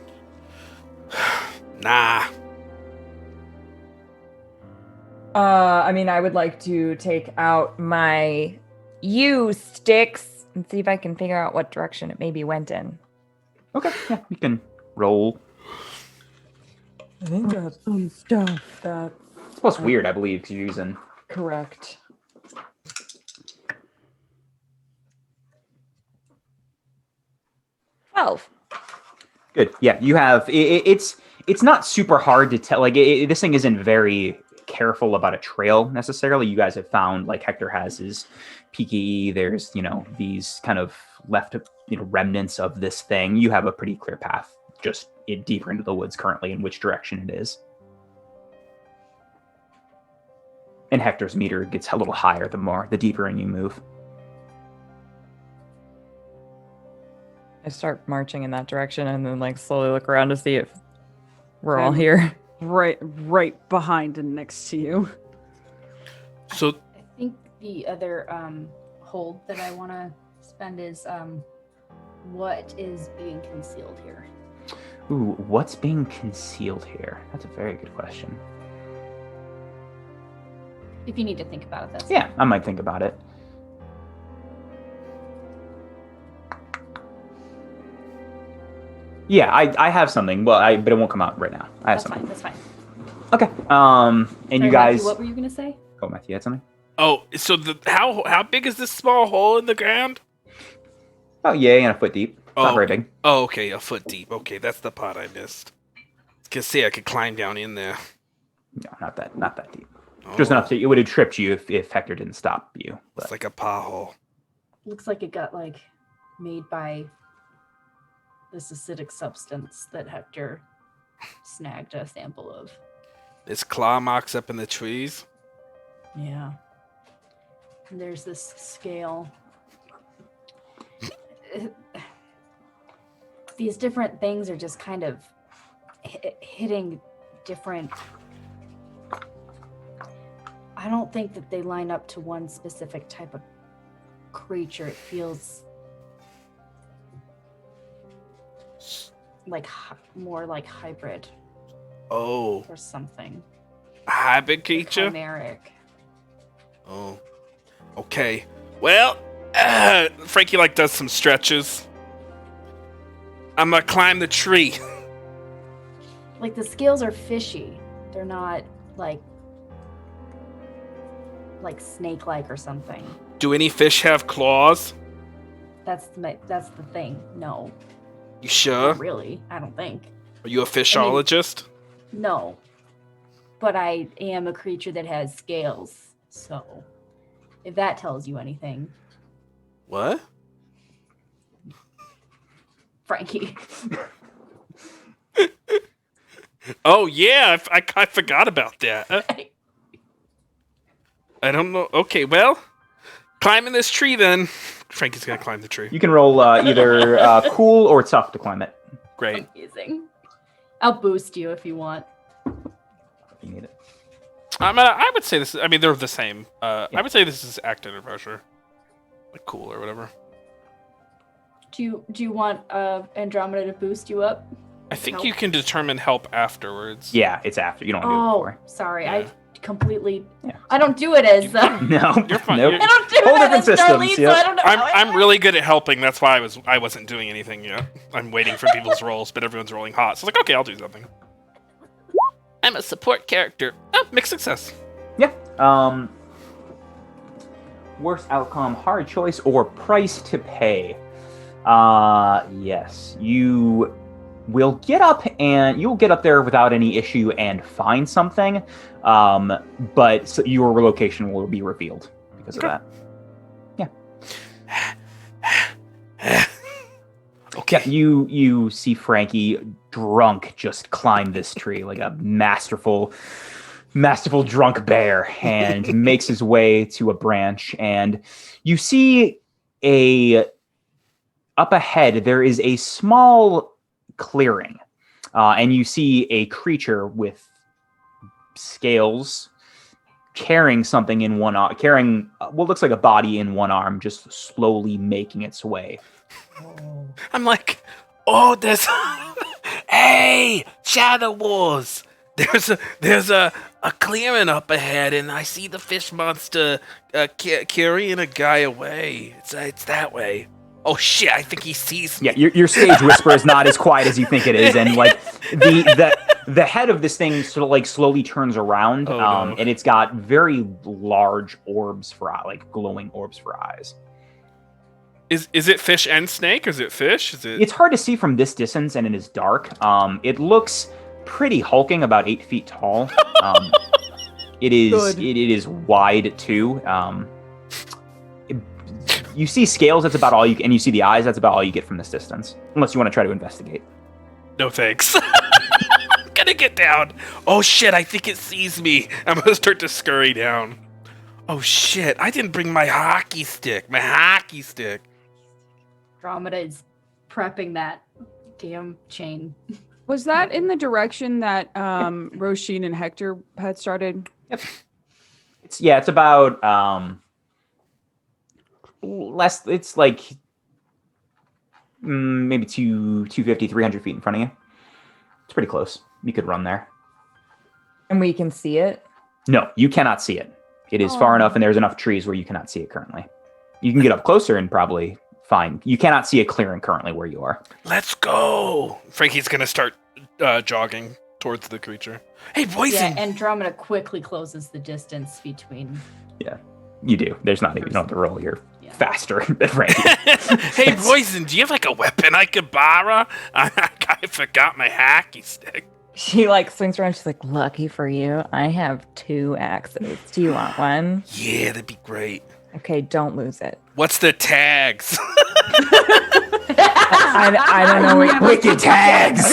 Nah. I mean, I would like to take out my sticks and see if I can figure out what direction it maybe went in. Okay, yeah, you can roll. I think that's some stuff that's It's plus weird, I believe, because you're using. correct. Good. Yeah, you have. It's not super hard to tell. Like this thing isn't very careful about a trail necessarily. You guys have found, like Hector has his PKE. There's these kind of left remnants of this thing. You have a pretty clear path just deeper into the woods currently in which direction it is. And Hector's meter gets a little higher the deeper in you move. I start marching in that direction and then like slowly look around to see if we're all here. Right behind and next to you. So I think the other hold that I want to spend is what is being concealed here? Ooh, what's being concealed here? That's a very good question. If you need to think about it, that's Yeah, I might think about it. Yeah, I have something. Well, but it won't come out right now. I have that's something. fine. That's fine. Okay. And Sorry, you guys. Matthew, what were you gonna say? Oh, Matthew, you had something? so how big is this small hole in the ground? Oh, yeah, and a foot deep. It's not very big. Oh, okay, a foot deep. Okay, that's the part I missed. I could climb down in there. No, not that deep. Oh, Just enough to it would have tripped you if Hector didn't stop you. But It's like a pothole. Looks like it got made by this acidic substance that Hector snagged a sample of. There's claw marks up in the trees. Yeah. And there's this scale. These different things are just kind of hitting different. I don't think that they line up to one specific type of creature. It feels like more like hybrid Oh, or something. a hybrid creature? Chimeric. Oh, okay. Well, Frankie does some stretches. I'm gonna climb the tree. Like the scales are fishy. They're not like snake-like or something. Do any fish have claws? That's the thing. No, You sure? not really. I don't think. Are you a fishologist? No, but I am a creature that has scales. So, if that tells you anything, What? Frankie. Oh yeah, I forgot about that. I don't know. Okay, well, climbing this tree then. Frankie's gonna climb the tree. You can roll either cool or tough to climb it. Great. Amazing. I'll boost you if you want. If you need it. I would say this. I mean, they're the same. I would say this is act under pressure, like cool or whatever. Do you want Andromeda to boost you up? I think Help? you can determine help afterwards. Yeah, it's after. You don't want to do it before. Sorry, Yeah. I completely. Yeah. I don't do it as. No, You're fine. Nope. You're- I don't do Whole it as different Darlene, systems, so yep. I don't know. how it I'm really good at helping. That's why I wasn't doing anything yet. I'm waiting for people's rolls, but everyone's rolling hot. So I was like, okay, I'll do something. I'm a support character. Oh, mixed success. Yeah. Worst outcome, hard choice, or price to pay. Yes. You will get up and you'll get up there without any issue and find something. But your location will be revealed because of that. Okay. Yeah, you see Frankie drunk just climb this tree like a masterful drunk bear and makes his way to a branch, and you see up ahead there is a small clearing, and you see a creature with scales carrying something in one arm, carrying what looks like a body in one arm, just slowly making its way. I'm like, oh, there's hey, Shadow Wars. There's a clearing up ahead, and I see the fish monster carrying a guy away. It's that way. Oh shit! I think he sees me. Yeah, your stage whisper is not as quiet as you think it is, and like the head of this thing sort of like slowly turns around, Oh, no. and it's got very large orbs for like glowing orbs for eyes. Is it fish and snake? Is it fish? Is it? It's hard to see from this distance, and it is dark. It looks pretty hulking, about 8 feet tall. It is Good. it is wide too. You see scales. That's about all you, and you see the eyes. That's about all you get from this distance, unless you want to try to investigate. No thanks. I'm gonna get down. Oh shit! I think it sees me. I'm gonna start to scurry down. Oh shit! I didn't bring my hockey stick. Andromeda is prepping that damn chain. Was that in the direction that Roisin and Hector had started? It's about less. It's like maybe 250, 300 feet in front of you. It's pretty close. You could run there. And we can see it. No, you cannot see it. It is far enough, and there's enough trees where you cannot see it currently. You can get up closer and probably find. You cannot see a clearing currently where you are. Let's go. Frankie's gonna start jogging towards the creature. Hey, Poison. Yeah, Andromeda quickly closes the distance between. You do. There's not even. You don't have to roll. You're Yeah. faster than Frankie. Hey, Poison. Do you have like a weapon I could borrow? I forgot my hacky stick. She like swings around. She's like, "Lucky for you, I have 2 axes. Do you want one?" Yeah, that'd be great. Okay, don't lose it. What's the tags? I don't know. Wicked tags.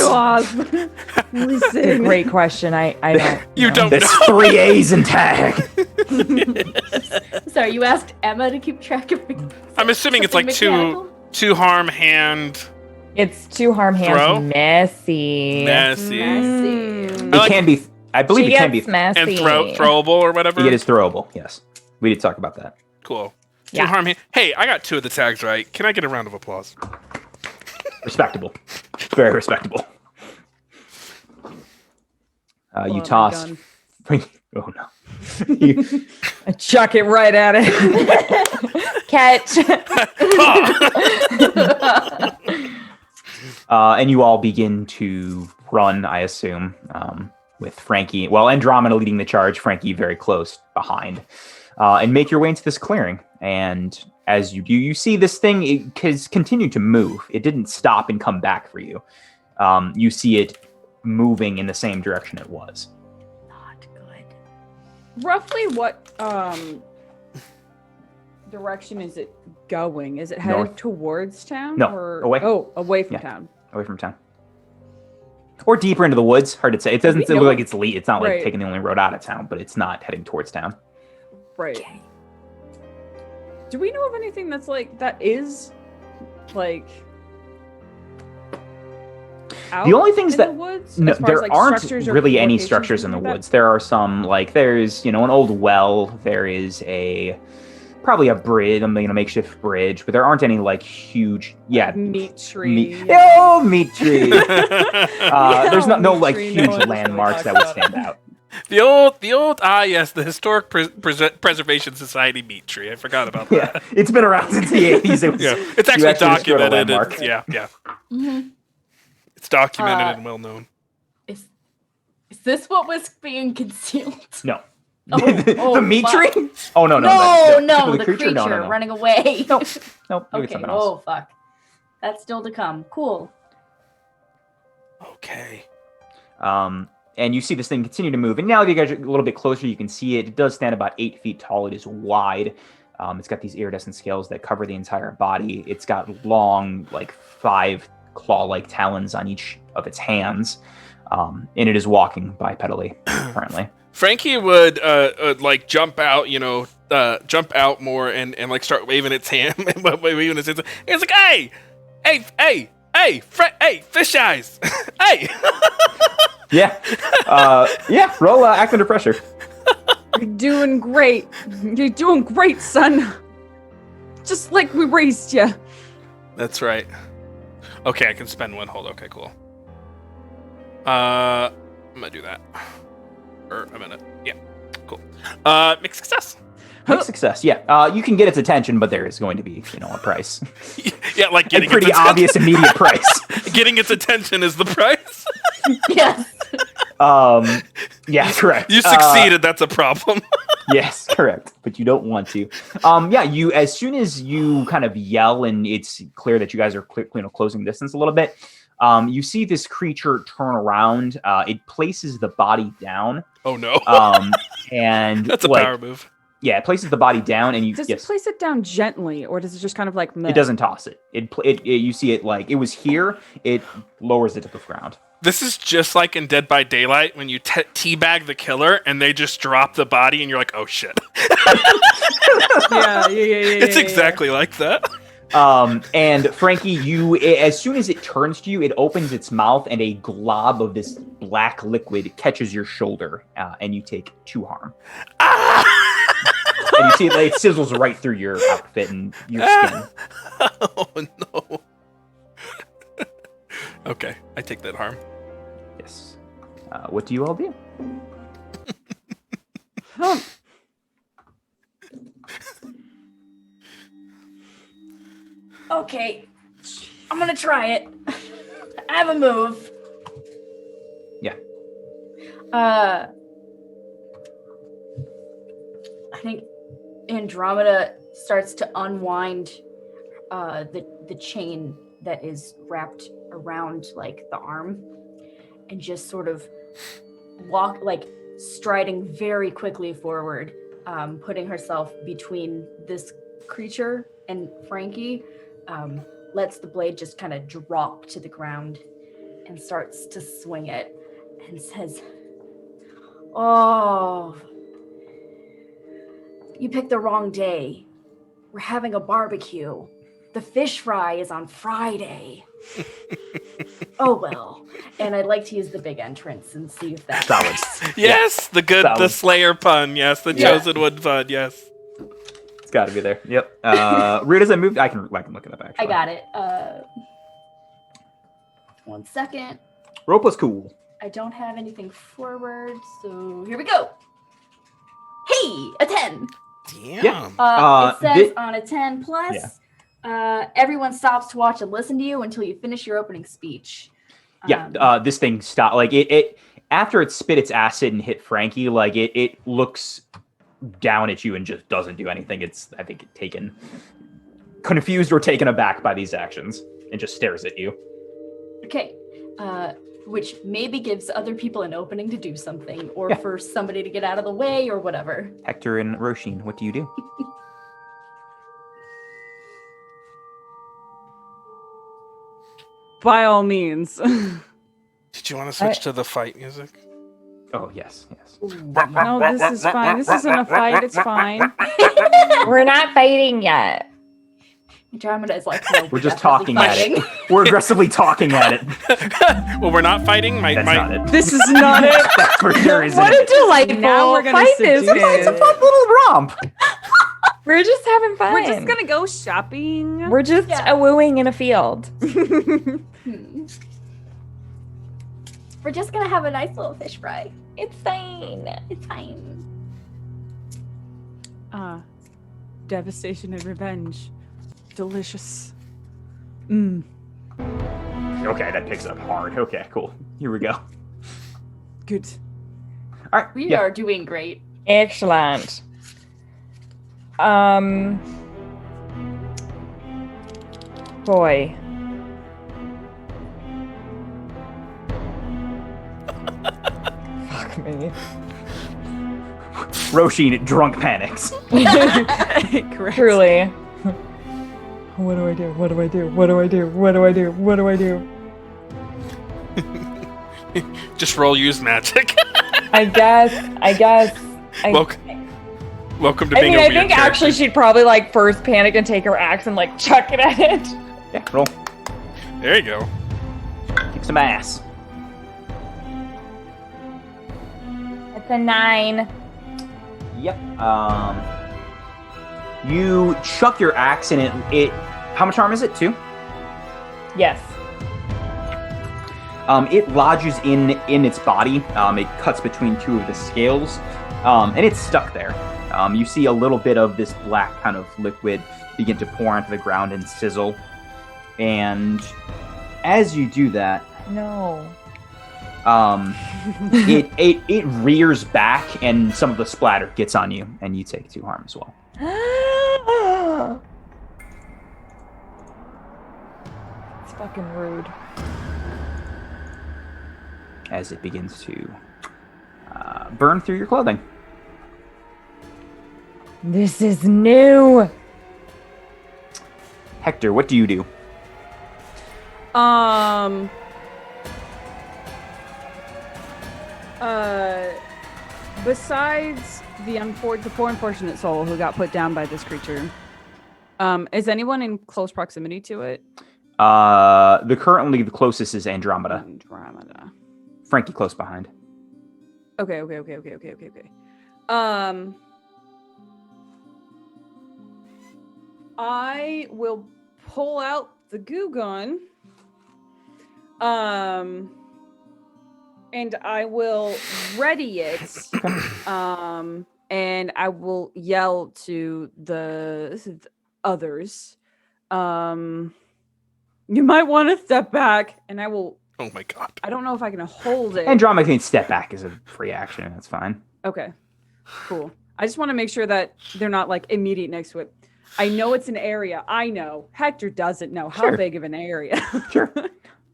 Listen, great question. I don't. You know. don't There's know. 3 A's in tag. Sorry, you asked Emma to keep track of. I'm assuming it's like something mechanical? two harm hand. It's 2 harm hands. Throw? Messy. Messy. Messy. It can be. I believe She it can be. gets messy. And throwable or whatever. It is throwable. Yes, we did talk about that. Cool. Yeah. 2 harm hand. Hey, I got 2 of the tags right. Can I get a round of applause? Respectable. Very respectable. You my toss. gun. Oh no. You- I chuck it right at it. Catch. and you all begin to run, I assume, with Frankie. Well, Andromeda leading the charge, Frankie very close behind, and make your way into this clearing. And as you do, you see this thing. It has continued to move. It didn't stop and come back for you. You see it moving in the same direction it was. Not good. Roughly what direction is it going? Is it headed North. towards town? No, or... away. Oh, away from Yeah. town. Away from town. Or deeper into the woods. Hard to say. It doesn't We look know- like it's not like Right. taking the only road out of town, but it's not heading towards town. Right. Do we know of anything that is like out The only things in that the woods? no, as far there as, like, aren't structures or really any locations or structures in the something like woods. There are some there's an old well. There is probably a bridge, makeshift bridge, but there aren't any like huge that? Meat tree. meat tree. There's no meat like tree, no huge one really landmarks talks that would about it. stand out. The old yes, the Historic Preservation Society meat tree. I forgot about that. Yeah, it's been around since the 80s. It was, Yeah, it's you actually just go to documented. landmark. Yeah. Mm-hmm. It's documented and well known. Is this what was being concealed? No. Oh, the meat fuck. tree? Oh no, the creature No, no. running away. Nope. You'll get Okay. something else. Oh fuck. That's still to come. Cool. Okay. And you see this thing continue to move. And now that you guys are a little bit closer, you can see it. It does stand about 8 feet tall. It is wide. It's got these iridescent scales that cover the entire body. It's got long, like 5 claw-like talons on each of its hands. And it is walking bipedally currently. Frankie would like jump out, jump out more and like start waving its hand, waving its hands. It's like, hey, fish eyes, hey. Yeah. Roll act under pressure. You're doing great. You're doing great, son. Just like we raised you. That's right. Okay, I can spend 1 hold. Okay, cool. I'm gonna do that. Or I'm gonna, yeah, cool. Mixed success. Mixed success. Yeah. You can get its attention, but there is going to be, a price. Yeah, like A getting pretty its obvious immediate price. Getting its attention is the price. Yes. Yeah, correct. You succeeded. That's a problem. Yes, correct. But you don't want to. You as soon as you kind of yell and it's clear that you guys are closing distance a little bit, you see this creature turn around. It places the body down. Oh no. And that's a power move. Yeah, it places the body down, and Does it place it down gently, or does it just kind of like? Meh? It doesn't toss it. You see it like it was here. It lowers it to the ground. This is just like in Dead by Daylight when you teabag the killer and they just drop the body and you're like, oh shit. Yeah. It's exactly like that. And Frankie, as soon as it turns to you, it opens its mouth and a glob of this black liquid catches your shoulder, and you take 2 harm. And you see it sizzles right through your outfit and your skin. Oh no. Okay, I take that harm. Yes. What do you all do? Okay. I'm gonna try it. I have a move. Yeah. I think Andromeda starts to unwind the chain that is wrapped around like the arm and just sort of walk like striding very quickly forward, putting herself between this creature and Frankie, lets the blade just kind of drop to the ground and starts to swing it and says, "Oh, you picked the wrong day. We're having a barbecue. The fish fry is on Friday." Oh well. And I'd like to use the big entrance and see if that Solid. works. Yes, the Slayer pun. Yes, the Yeah. Chosen One pun. Yes. It's got to be there. Yep. Rhea, does that move? I can look it up actually. I got it. 1 second. Rope was cool. I don't have anything forward, so here we go. Hey, a 10. Damn. It says thi- on a 10 plus, everyone stops to watch and listen to you until you finish your opening speech. This thing stopped. Like it after it spit its acid and hit Frankie, like it looks down at you and just doesn't do anything. It's, I think, confused or taken aback by these actions and just stares at you. Okay. Which maybe gives other people an opening to do something, or for somebody to get out of the way, or whatever. Hector and Roshin, what do you do? By all means. Did Do you want to switch to the fight music? Oh, yes. No, this is fine. This isn't a fight. It's fine. We're not fighting yet. Andromeda is like, no, We're just definitely talking at fighting. it. We're aggressively talking at it. Well, we're not fighting. That's not it. This is not it. That for sure isn't What it. a delightful Now we're gonna fight this seduce It's a is. fun little romp. We're just having fun. We're just gonna go shopping. We're just Yeah. wooing in a field. We're just gonna have a nice little fish fry. It's fine. It's fine. Devastation and revenge. Delicious. Okay, that picks up hard. Okay, cool. Here we go. Good. All right. We are doing great. Excellent. Boy. Fuck me. Roshin drunk panics. Correct. Truly. What do I do? What do I do? What do I do? What do I do? What do I do? Just roll use magic. I guess. Welcome to I being mean, a I weird think actually character. she'd probably like first panic and take her axe and like chuck it at it. Yeah, roll. There you go. Kick some ass. It's a 9. Yep. You chuck your axe and it. How much harm is it? 2. Yes. It lodges in its body. It cuts between 2 of the scales, and it's stuck there. You see a little bit of this black kind of liquid begin to pour onto the ground and sizzle. And as you do that, No. it rears back, and some of the splatter gets on you, and you take 2 harm as well. It's fucking rude. As it begins to burn through your clothing. This is new. Hector, what do you do? Besides the poor unfortunate soul who got put down by this creature, is anyone in close proximity to it? Currently the closest is Andromeda. Andromeda. Frankie close behind. Okay. I will pull out the goo gun. And I will ready it. And I will yell to the others. You might want to step back, and I will. Oh my god. I don't know if I can hold it. Andromeda can step back as a free action. That's fine. Okay, cool. I just want to make sure that they're not like immediate next to it. I know it's an area. I know. Hector doesn't know how Sure. big of an area. Sure.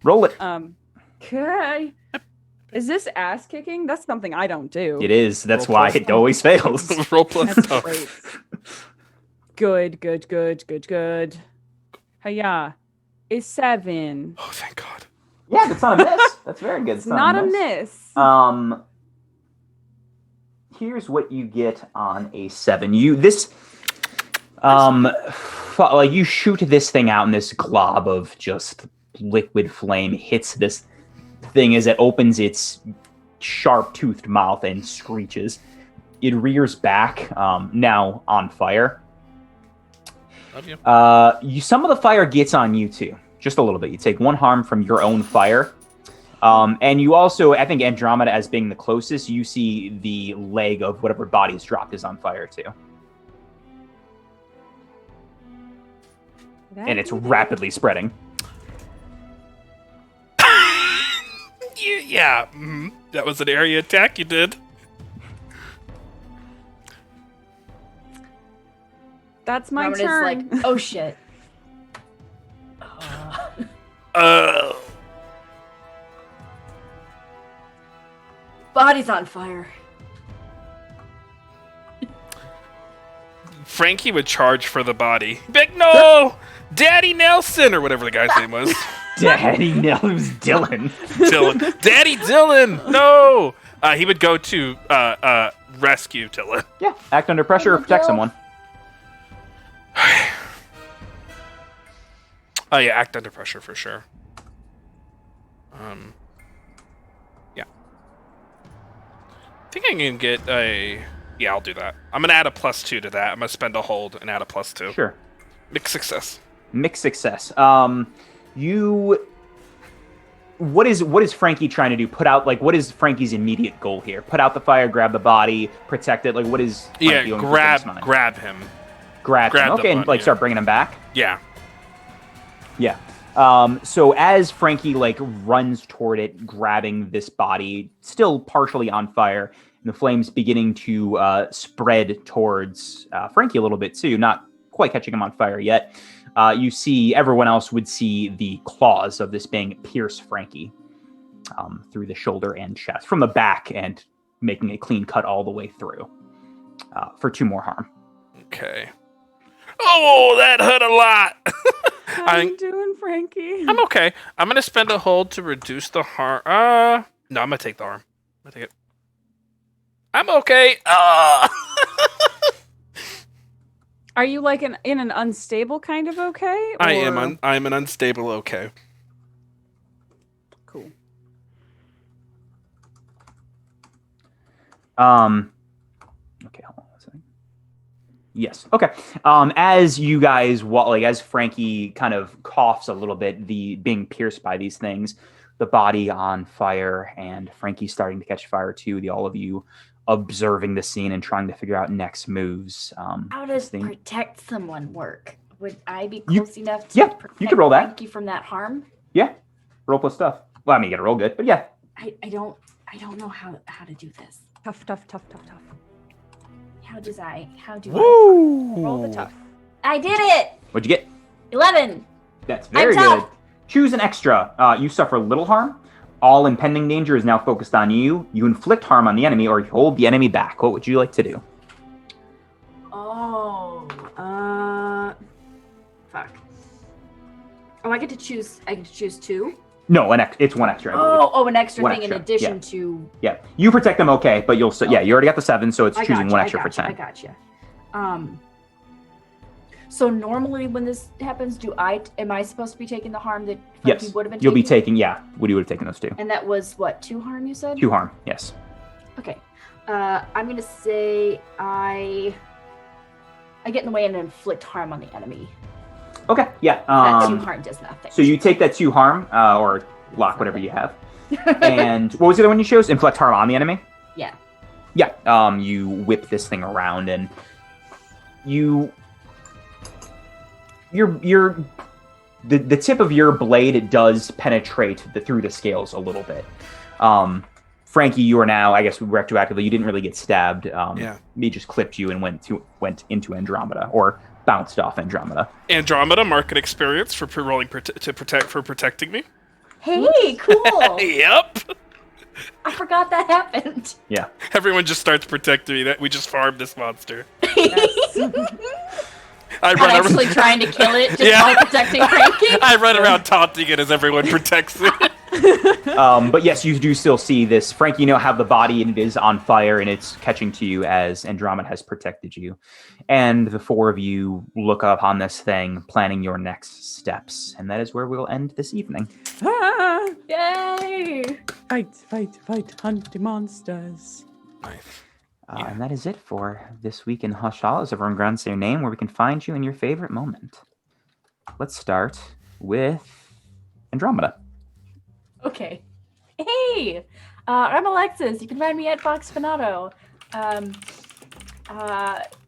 Roll it. Okay. Is this ass kicking? That's something I don't do. It is. That's Roll why plus it always fails. Roll plus That's tough. great. Good. Hiya. It's 7. Oh, thank God. Yeah, that's not a miss. That's very good. It's not a miss. Here's what you get on a 7. You shoot this thing out, and this glob of just liquid flame hits this thing as it opens its sharp-toothed mouth and screeches. It rears back, now on fire. Love you. Some of the fire gets on you too, just a little bit. You take 1 harm from your own fire. And you also, I think Andromeda as being the closest, you see the leg of whatever body is dropped is on fire too. And it's rapidly spreading. Yeah. That was an area attack you did. That's my Andromeda's turn. like, oh shit. Body's on fire. Frankie would charge for the body. Big no! Daddy Nelson, or whatever the guy's name was. Daddy, no, it was Dylan. Dylan. Daddy Dylan! No! He would go to rescue Dylan. Yeah, act under pressure or protect someone. Oh yeah, act under pressure for sure. Yeah. I think I can get a... Yeah, I'll do that. I'm going to add a +2 to that. I'm going to spend a hold and add a +2. Sure. Mixed success. Mixed success. What is Frankie trying to do? What is Frankie's immediate goal here? Put out the fire, grab the body, protect it. Like, what is Frankie doing? Grab him. Grab him. Okay, and start bringing him back. Yeah. Yeah. So as Frankie runs toward it, grabbing this body, still partially on fire, and the flames beginning to spread towards Frankie a little bit too, not quite catching him on fire yet. You see, everyone else would see the claws of this being pierce Frankie through the shoulder and chest from the back, and making a clean cut all the way through for 2 more harm. Okay. Oh, that hurt a lot. How you doing, Frankie? I'm okay. I'm gonna spend a hold to reduce the harm. No, I'm gonna take the harm. I'm gonna take it. I'm okay. Are you in an unstable kind of okay? Or... I'm an unstable okay. Cool. Okay, hold on a second. Yes. Okay. As you guys, as Frankie kind of coughs a little bit, being pierced by these things, the body on fire, and Frankie starting to catch fire too. All of you observing the scene and trying to figure out next moves. How does protect someone work? Would I be close enough to protect you could roll that. Frankie from that harm? Yeah. Roll plus stuff. Well, I mean, you gotta roll good, but yeah. I don't know how to do this. Tough. How do I Roll the tough. I did it! What'd you get? 11. That's very good. Choose an extra. You suffer little harm. All impending danger is now focused on you. You inflict harm on the enemy or hold the enemy back. What would you like to do? Oh, fuck. Oh, I get to choose 2? No, it's 1 extra. I believe. An extra thing in addition to. Yeah, you protect them, okay, but you'll still. Yeah, you already got the 7, so it's choosing 1 extra for 10. I gotcha. So normally when this happens, am I supposed to be taking the harm that Frankie would have been taking? You'll be taking. Yeah, Woody would have taken those 2. And that was what, 2 harm? You said 2 harm. Yes. Okay. I'm gonna say I get in the way and inflict harm on the enemy. Okay. Yeah. That 2 harm does nothing. So you take that 2 harm, or lock whatever you have. And what was the other one you chose? Inflict harm on the enemy. Yeah. Yeah. You whip this thing around, and the tip of your blade does penetrate through the scales a little bit. Frankie, you are now, I guess, retroactively. You didn't really get stabbed. He just clipped you and went into Andromeda, or bounced off Andromeda. Andromeda, market experience for protecting me. Hey, cool. Yep. I forgot that happened. Yeah. Everyone just starts protecting me. That we just farmed this monster. I'm actually trying to kill it, just while protecting Frankie. I run around taunting it as everyone protects it. But yes, you do still see this. Frankie, have the body, and it is on fire, and it's catching to you as Andromeda has protected you. And the 4 of you look up on this thing, planning your next steps. And that is where we'll end this evening. Yay! Fight, hunt the monsters. Nice. And that is it for this week in Hush Hallows. Everyone grants their name where we can find you in your favorite moment. Let's start with Andromeda. Okay. Hey! I'm Alexis. You can find me at Fox Fanato.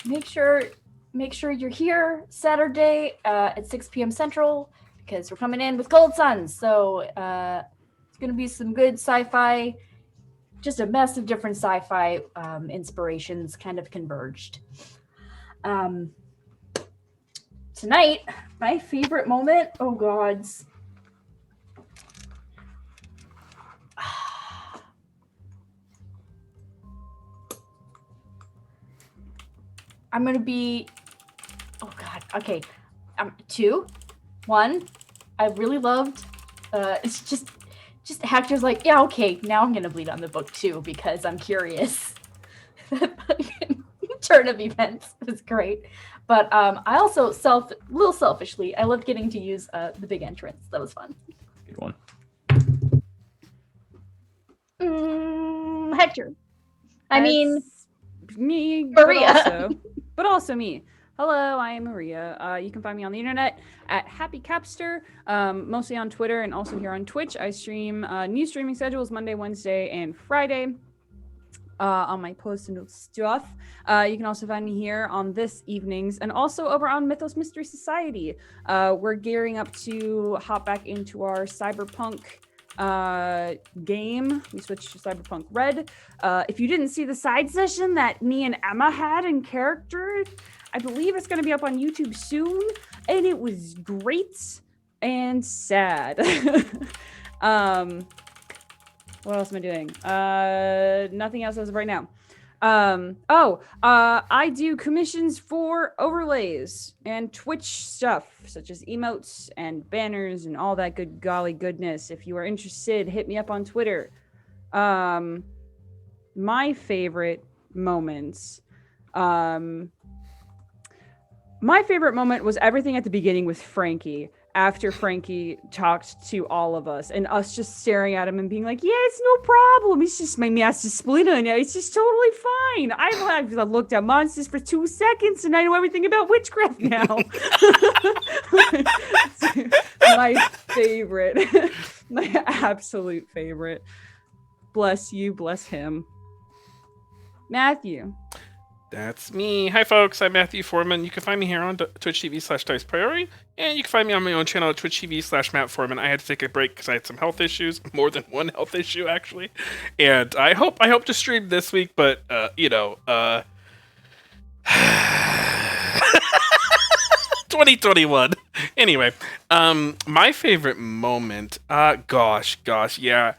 Make sure you're here Saturday at 6 p.m. Central, because we're coming in with Cold Suns. So it's going to be some good sci-fi. Just a mess of different sci-fi inspirations kind of converged. Tonight, my favorite moment, oh gods. I'm going to be, oh god, okay. 2, 1, I really loved It's just Hector's like, yeah, okay, now I'm gonna bleed on the book too because I'm curious. That fucking turn of events was great. But I also little selfishly, I loved getting to use the big entrance. That was fun. Good one. Hector. I mean, me, Maria. but also me. Hello, I am Maria. You can find me on the internet at Happy Capster, mostly on Twitter and also here on Twitch. I stream new streaming schedules Monday, Wednesday, and Friday on my posts and stuff. You can also find me here on this evenings and also over on Mythos Mystery Society. We're gearing up to hop back into our Cyberpunk game. We switched to Cyberpunk Red. If you didn't see the side session that me and Emma had in character, I believe it's going to be up on YouTube soon, and it was great and sad. What else am I doing? Nothing else as of right now. I do commissions for overlays and Twitch stuff, such as emotes and banners and all that good golly goodness. If you are interested, hit me up on Twitter. My favorite moments. My favorite moment was everything at the beginning with Frankie. After Frankie talked to all of us and us just staring at him and being like, yeah, it's no problem. It's just my master splinter. It's just totally fine. I've looked at monsters for 2 seconds and I know everything about witchcraft now. My favorite. My absolute favorite. Bless you. Bless him. Matthew. That's me. Hi, folks. I'm Matthew Foreman. You can find me here on Twitch TV/Dice Priority, and you can find me on my own channel at Twitch TV/Matt Foreman. I had to take a break because I had some health issues, more than one health issue actually, and I hope to stream this week, but 2021. Anyway, my favorite moment. Yeah.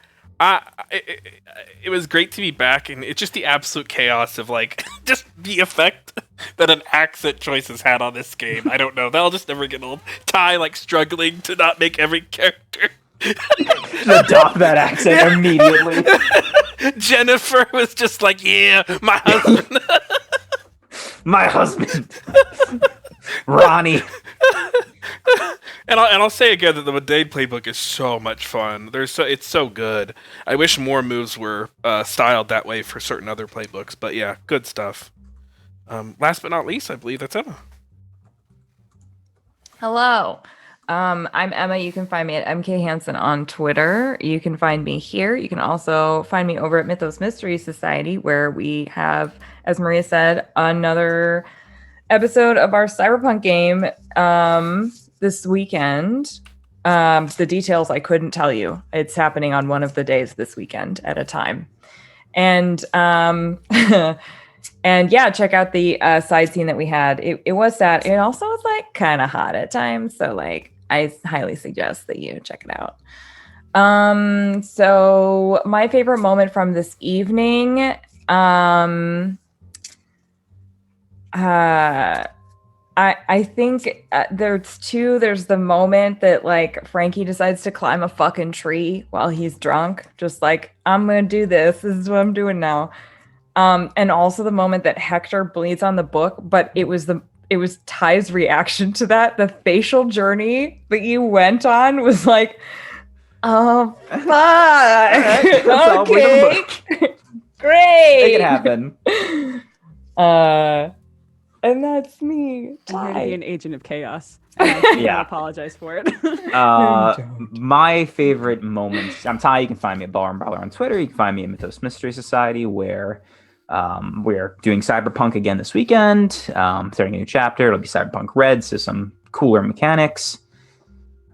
It was great to be back, and it's just the absolute chaos of like just the effect that an accent choice has had on this game. I don't know. That'll just never get old. Ty like struggling to not make every character adopt that accent immediately. Jennifer was just like, yeah, my husband. My husband. Ronnie. And I'll say again that the Mundane playbook is so much fun. It's so good. I wish more moves were styled that way for certain other playbooks, but yeah, good stuff. Last but not least, I believe that's Emma. Hello. I'm Emma. You can find me at MK Hansen on Twitter. You can find me here. You can also find me over at Mythos Mystery Society, where we have, as Maria said, another episode of our Cyberpunk game this weekend. The details I couldn't tell you. It's happening on one of the days this weekend at a time. And and yeah, check out the side scene that we had. It was sad. It also was like kind of hot at times. So like I highly suggest that you check it out. So my favorite moment from this evening, I think there's two. There's the moment that like Frankie decides to climb a fucking tree while he's drunk, just like, I'm gonna do this. This is what I'm doing now. And also the moment that Hector bleeds on the book, but it was Ty's reaction to that. The facial journey that you went on was like, oh fuck. Right, okay, great. Make it happen. And that's me. I'm here to Ty. be an agent of chaos. And I Yeah. apologize for it. My favorite moments. I'm Ty. You can find me at Baller and Brawler on Twitter. You can find me at Mythos Mystery Society, where we're doing Cyberpunk again this weekend. Starting a new chapter. It'll be Cyberpunk Red, so some cooler mechanics.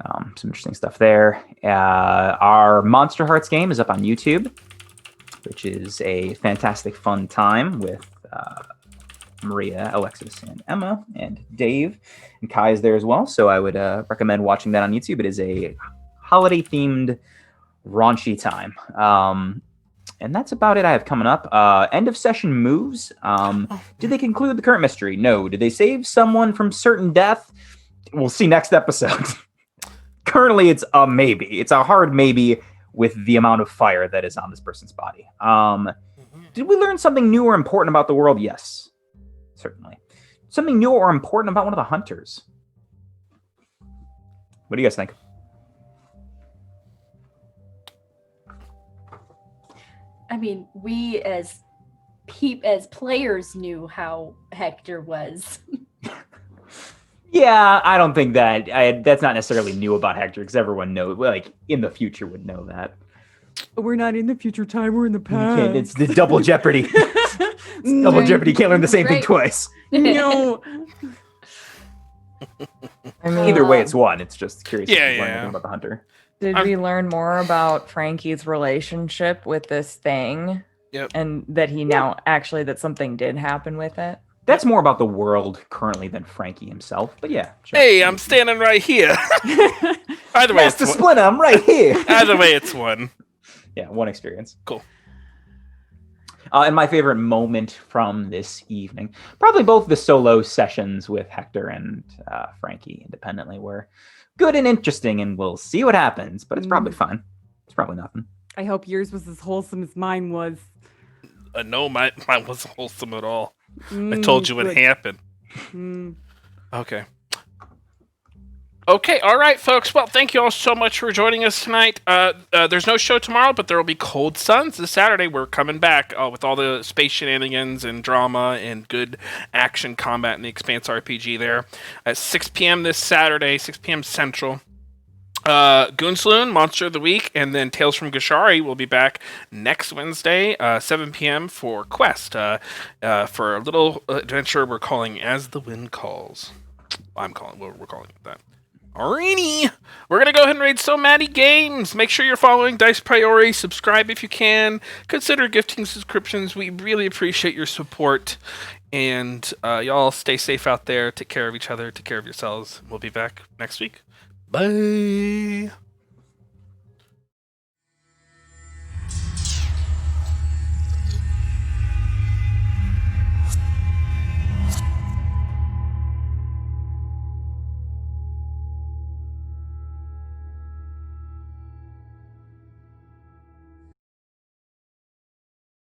Some interesting stuff there. Our Monster Hearts game is up on YouTube, which is a fantastic fun time with Maria, Alexis, and Emma, and Dave, and Kai is there as well. So I would recommend watching that on YouTube. It is a holiday-themed raunchy time. And that's about it I have coming up. End of session moves. Did they conclude the current mystery? No. Did they save someone from certain death? We'll see next episode. currently it's a maybe. It's a hard maybe with the amount of fire that is on this person's body. Did we learn something new or important about the world? Yes, certainly. Something new or important about one of the hunters. What do you guys think? I mean, we as players knew how Hector was. Yeah, I don't think that's not necessarily new about Hector because everyone knows, like, in the future would know that. We're not in the future time, we're in the You past. can't- It's the double jeopardy. Double jeopardy. You can't learn the same thing Right. twice. No. I mean, Either way, it's one. It's just curious Yeah, if you learn yeah. anything about the hunter. did I'm- we learn more about Frankie's relationship with this thing? Yep. And that he now actually that something did happen with it? That's more about the world currently than Frankie himself. But yeah. Sure. Hey, I'm standing right here. Either way, Master it's one. Splinter, I'm right here. Either way, it's one. Yeah, one experience. Cool. And my favorite moment from this evening, probably both the solo sessions with Hector and Frankie independently were good and interesting, and we'll see what happens. But it's probably fun. It's probably nothing. I hope yours was as wholesome as mine was. No, mine wasn't wholesome at all. I told you what good. happened. Mm. Okay. Okay, all right, folks. Well, thank you all so much for joining us tonight. There's no show tomorrow, but there will be Cold Suns this Saturday. We're coming back with all the space shenanigans and drama and good action combat in the Expanse RPG there at 6 p.m. this Saturday, 6 p.m. Central. Goon Saloon, Monster of the Week, and then Tales from Gashari will be back next Wednesday, 7 p.m. for Quest, for a little adventure we're calling As the Wind Calls. We're calling it that. Alrighty, we're gonna go ahead and raid So Maddie Games. Make sure you're following Dice Priority. Subscribe if you can. Consider gifting subscriptions. We really appreciate your support. And y'all stay safe out there. Take care of each other. Take care of yourselves. We'll be back next week. Bye.